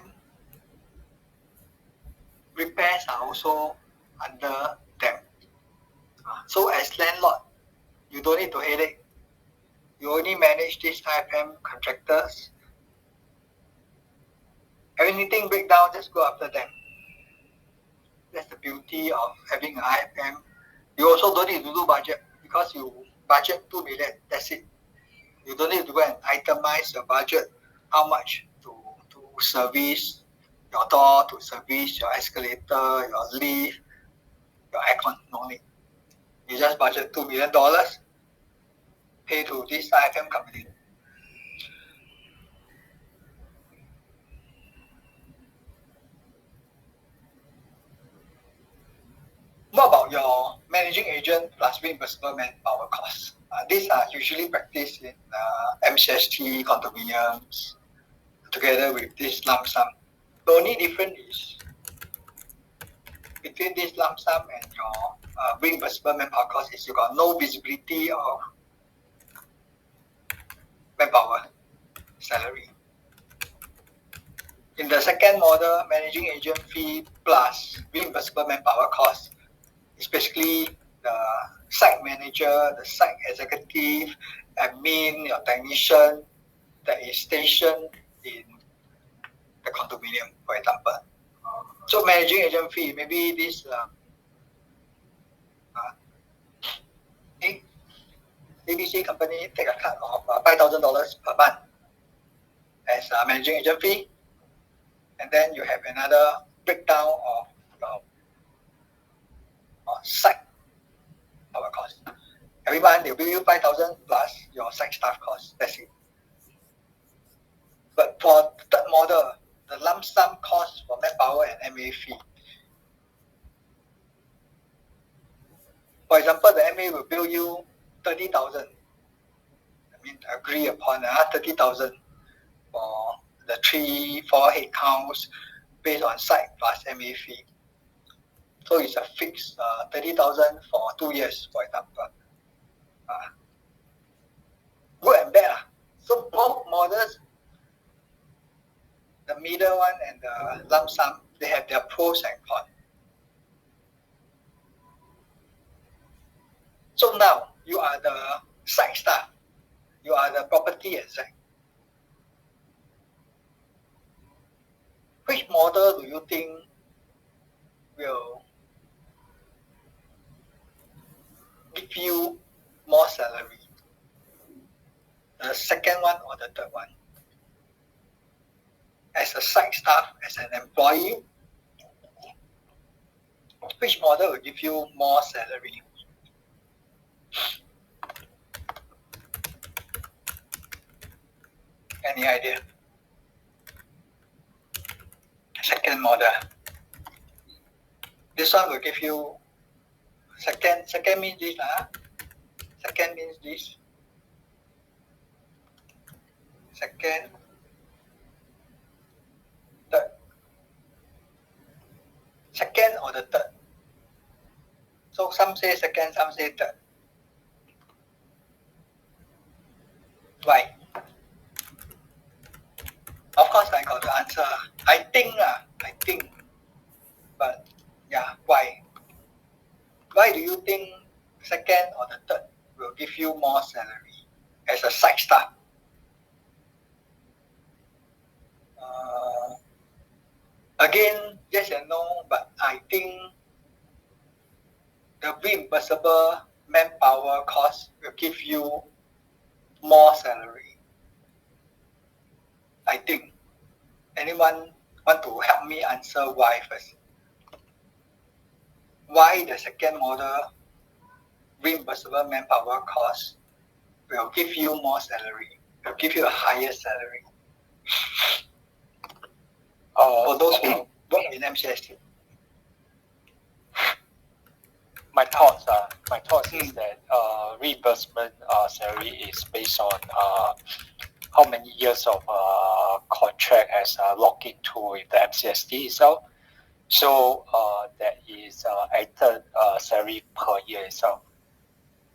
S2: repairs are also under them. So as landlord, you don't need to headache. You only manage these IFM contractors. Anything break down, just go after them. That's the beauty of having an IFM. You also don't need to do budget because you budget 2 million, that's it. You don't need to go and itemize your budget, how much to service your door, to service your escalator, your lift, your aircon, no need. You just budget $2 million, pay to this IFM company. What about your managing agent plus reimbursable manpower costs? These are usually practiced in MCST condominiums together with this lump sum. The only difference is between this lump sum and your reimbursable manpower cost is you got no visibility of manpower salary. In the second model, managing agent fee plus reimbursable manpower cost is basically the site manager, the site executive, admin, your technician that is stationed in the condominium, for example. So managing agent fee, maybe this ABC company take a cut of $5,000 per month as a managing agent fee, and then you have another breakdown of your site power cost. Every month they bill you 5,000 plus your site staff cost. That's it. But for the third model, the lump sum cost for manpower and MA fee. For example, the MA will bill you 30,000. I mean, agree upon 30,000 for the 3-4 head counts based on site plus MA fee. So it's a fixed 30,000 for 2 years, for example. Good and bad. So both models, the middle one and the lump sum, they have their pros and cons. So now you are the site staff, you are the property exec. Which model do you think will give you more salary? The second one or the third one? As a site staff, as an employee, Which model will give you more salary? Any idea? Second model. This one will give you second means this, second means this. Second, third. Second or the third. So some say second, some say third. Why? Of course I got the answer. I think. But yeah, why? Why do you think second or the third will give you more salary as a side staff? Again, yes and no, but I think the reimbursable manpower cost will give you more salary. I think. Anyone want to help me answer why first? Why the second model reimbursable manpower cost will give you more salary, will give you a higher salary? For those who work in MCST.
S3: My thoughts is that reimbursement salary is based on how many years of contract as locked into with the MCST itself. So that is added salary per year itself.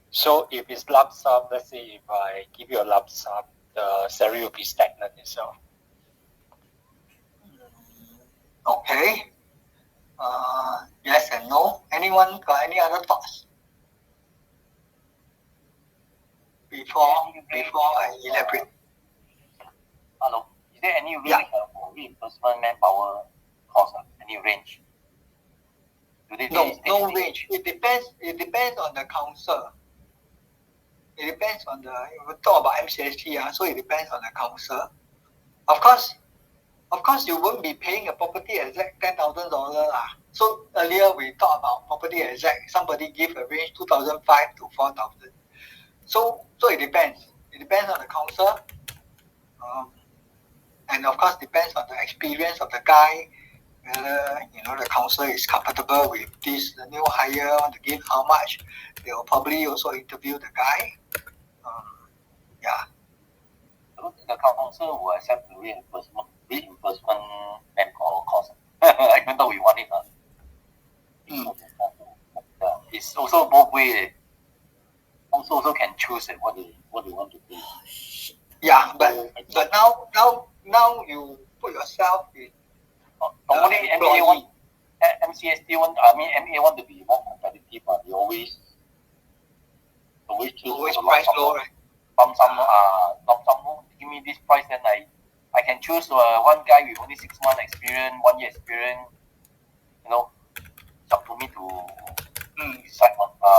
S3: So if it's lump sum, let's say if I give you a lump sum, the salary will be stagnant itself.
S2: Okay. Yes and no. Anyone got any other thoughts? Before I elaborate.
S6: Hello. Is there any range for reimbursement manpower cost? Any range?
S2: No range. It depends on the council. It depends on the, we talk about MCST, so it depends on the council. Of course, you won't be paying a property exec $10,000. So earlier we talked about property exec. Somebody give a range 2,500 to 4,000. So it depends. It depends on the council, and of course depends on the experience of the guy. Whether the council is comfortable with this, the new hire want to give how much. They will probably also interview the guy.
S6: The council will accept the reimbursement manpower cost. Even though we want it. It's also both ways. Also can choose what they want to do.
S2: Yeah, but now you put yourself in.
S6: Normally MCST MA want to be more competitive, but they always choose
S2: price low, right?
S6: Some give me this price, then I can choose one guy with only 6 months experience, 1 year experience. It's up to me to decide.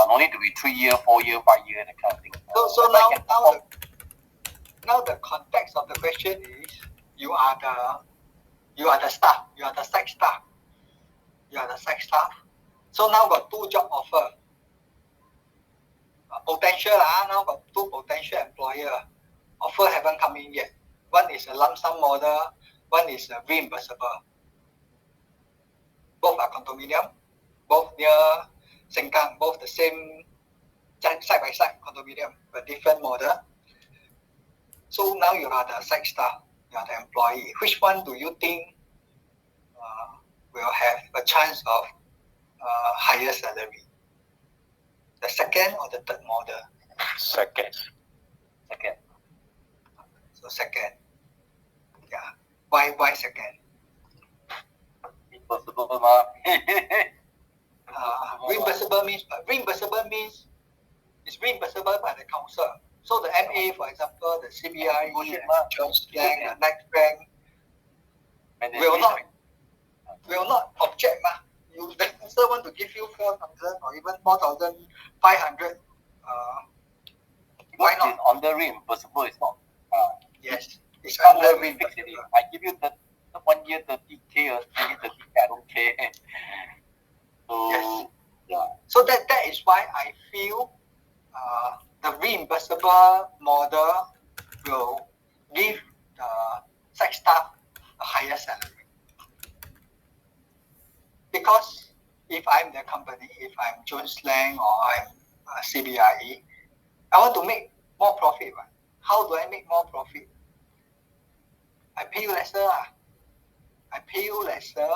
S6: No need to be 3 year, 4 year, 5 year, that kind of thing.
S2: So now the context of the question is you are the staff, you are the site staff. So now got 2 job offer. Potential now got 2 potential employer. Offer haven't come in yet. One is a lump sum model, one is a reimbursable. Both are condominium, both near Sengkang, both the same side by side condominium, but different model. So now you are the site staff, you are the employee. Which one do you think will have a chance of higher salary? The second or the third model?
S3: Second.
S2: So second. Yeah. Why second? Reimbursable means it's reimbursable by the council. So the MA, for example, the CBI, Jones Bank, the Next Bank will not object. You the council want to give you 4,000 or even 4,500. Why not?
S6: It's under reimbursable, it's not.
S2: Yes, it's
S6: Under
S2: under
S6: reimbursable.
S2: reimbursable.
S6: I give you the 1 year 30K or 30K, I don't care. So
S2: Yes. So that is why I feel the reimbursable model will give the site staff a higher salary. Because if I'm the company, if I'm Jones Lang or I'm CBRE, I want to make more profit. Right? How do I make more profit? I pay you lesser. I pay you lesser,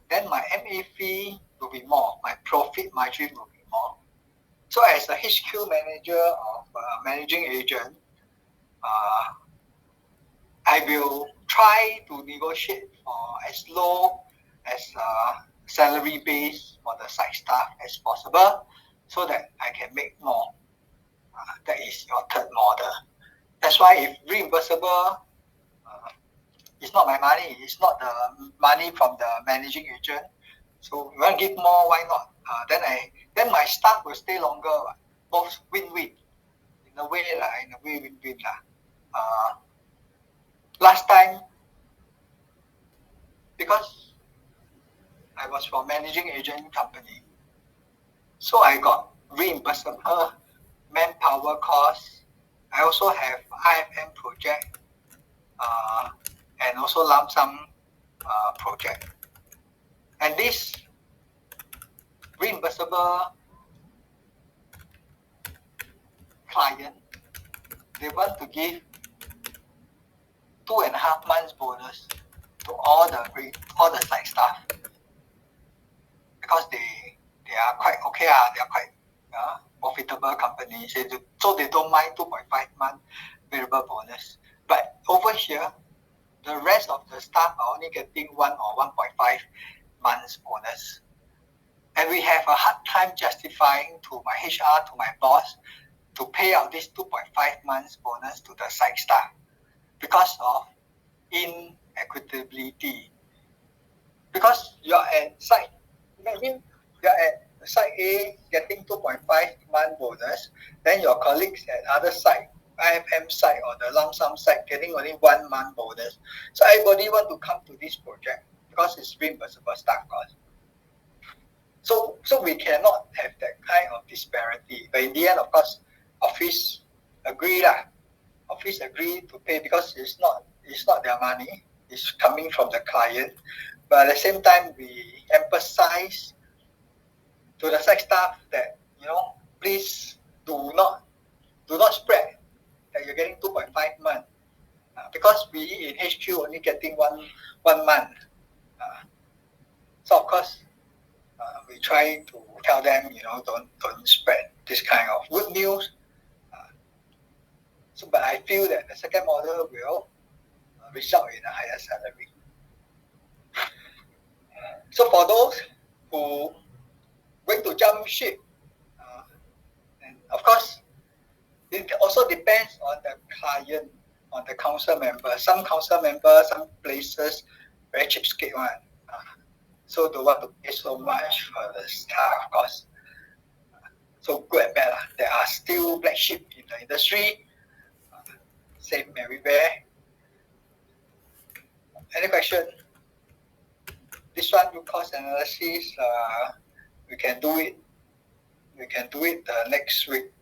S2: then my MA fee will be more. My profit margin will be more. So as a HQ manager of managing agent, I will try to negotiate for as low as salary base for the site staff as possible so that I can make more. That is your third model. That's why if reimbursable, it's not my money. It's not the money from the managing agent. So you want to give more, why not? Then my staff will stay longer. Both win-win. In a way, win-win. Last time, because I was for managing agent company, so I got reimbursable manpower costs. I also have IFM project and also lump sum project. And this reimbursable client, they want to give 2.5 months bonus to all the site staff because they are quite okay. They are quite profitable companies, so they don't mind 2.5 month variable bonus. But over here, the rest of the staff are only getting 1 or 1.5 months bonus, and we have a hard time justifying to my HR, to my boss, to pay out this 2.5 months bonus to the site staff because of inequitability. Because you're at site, imagine you're at site A getting 2.5 month bonus, then your colleagues at other site, IFM site or the lump sum site getting only 1 month bonus. So everybody want to come to this project because it's reimbursable staff cost. So we cannot have that kind of disparity. But in the end, of course, office agree to pay because it's not their money. It's coming from the client. But at the same time, we emphasize to the site staff that, please do not spread that you're getting 2.5 months. Because we in HQ only getting one month. So of course, we try to tell them, don't spread this kind of good news. But I feel that the second model will result in a higher salary. So for those who going to jump ship, and of course, it also depends on the client, on the council member. Some council members, some places, very cheapskate one. So don't want to pay so much for the staff cost. So good and bad. There are still black sheep in the industry. Same everywhere. Any question? This one, root cause analysis, we can do it. We can do it next week.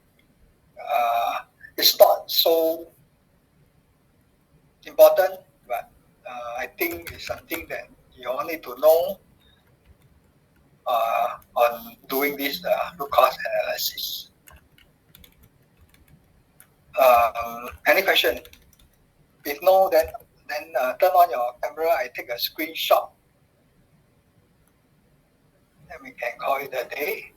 S2: It's not so important, but I think it's something that you all need to know on doing this root cause analysis. Any question? If no, then turn on your camera. I take a screenshot. Then we can call it a day.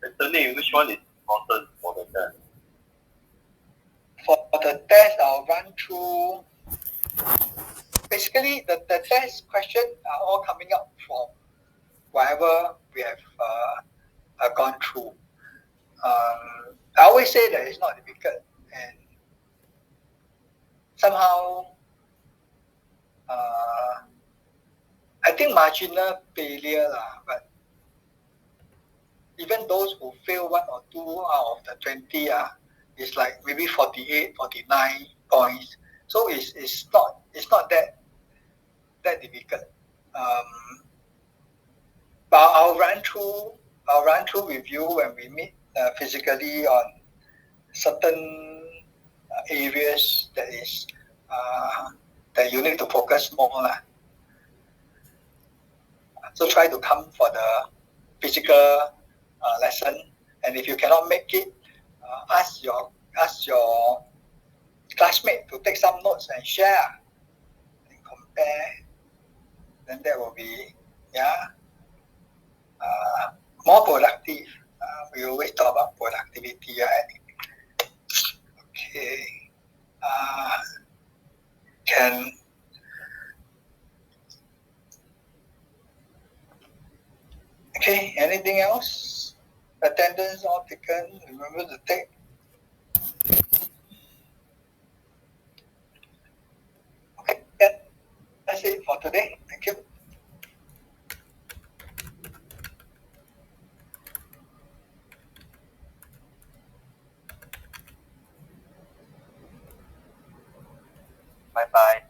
S5: Anthony, which one is important for the test?
S2: For the test, I'll run through. Basically, the test questions are all coming up from whatever we have gone through. I always say that it's not difficult, and somehow I think marginal failure, but even those who fail 1 or 2 out of the 20 it's like maybe 48, 49 points. So it's not that difficult. But I'll run I'll run through with you when we meet physically on certain areas that you need to focus more lah. So try to come for the physical lesson, and if you cannot make it, ask your classmate to take some notes and share and compare. Then that will be more productive. We always talk about productivity, right? Okay. Okay, anything else? Attendance all taken. Remember to take. Okay, that's it for today. Thank you.
S6: Bye bye.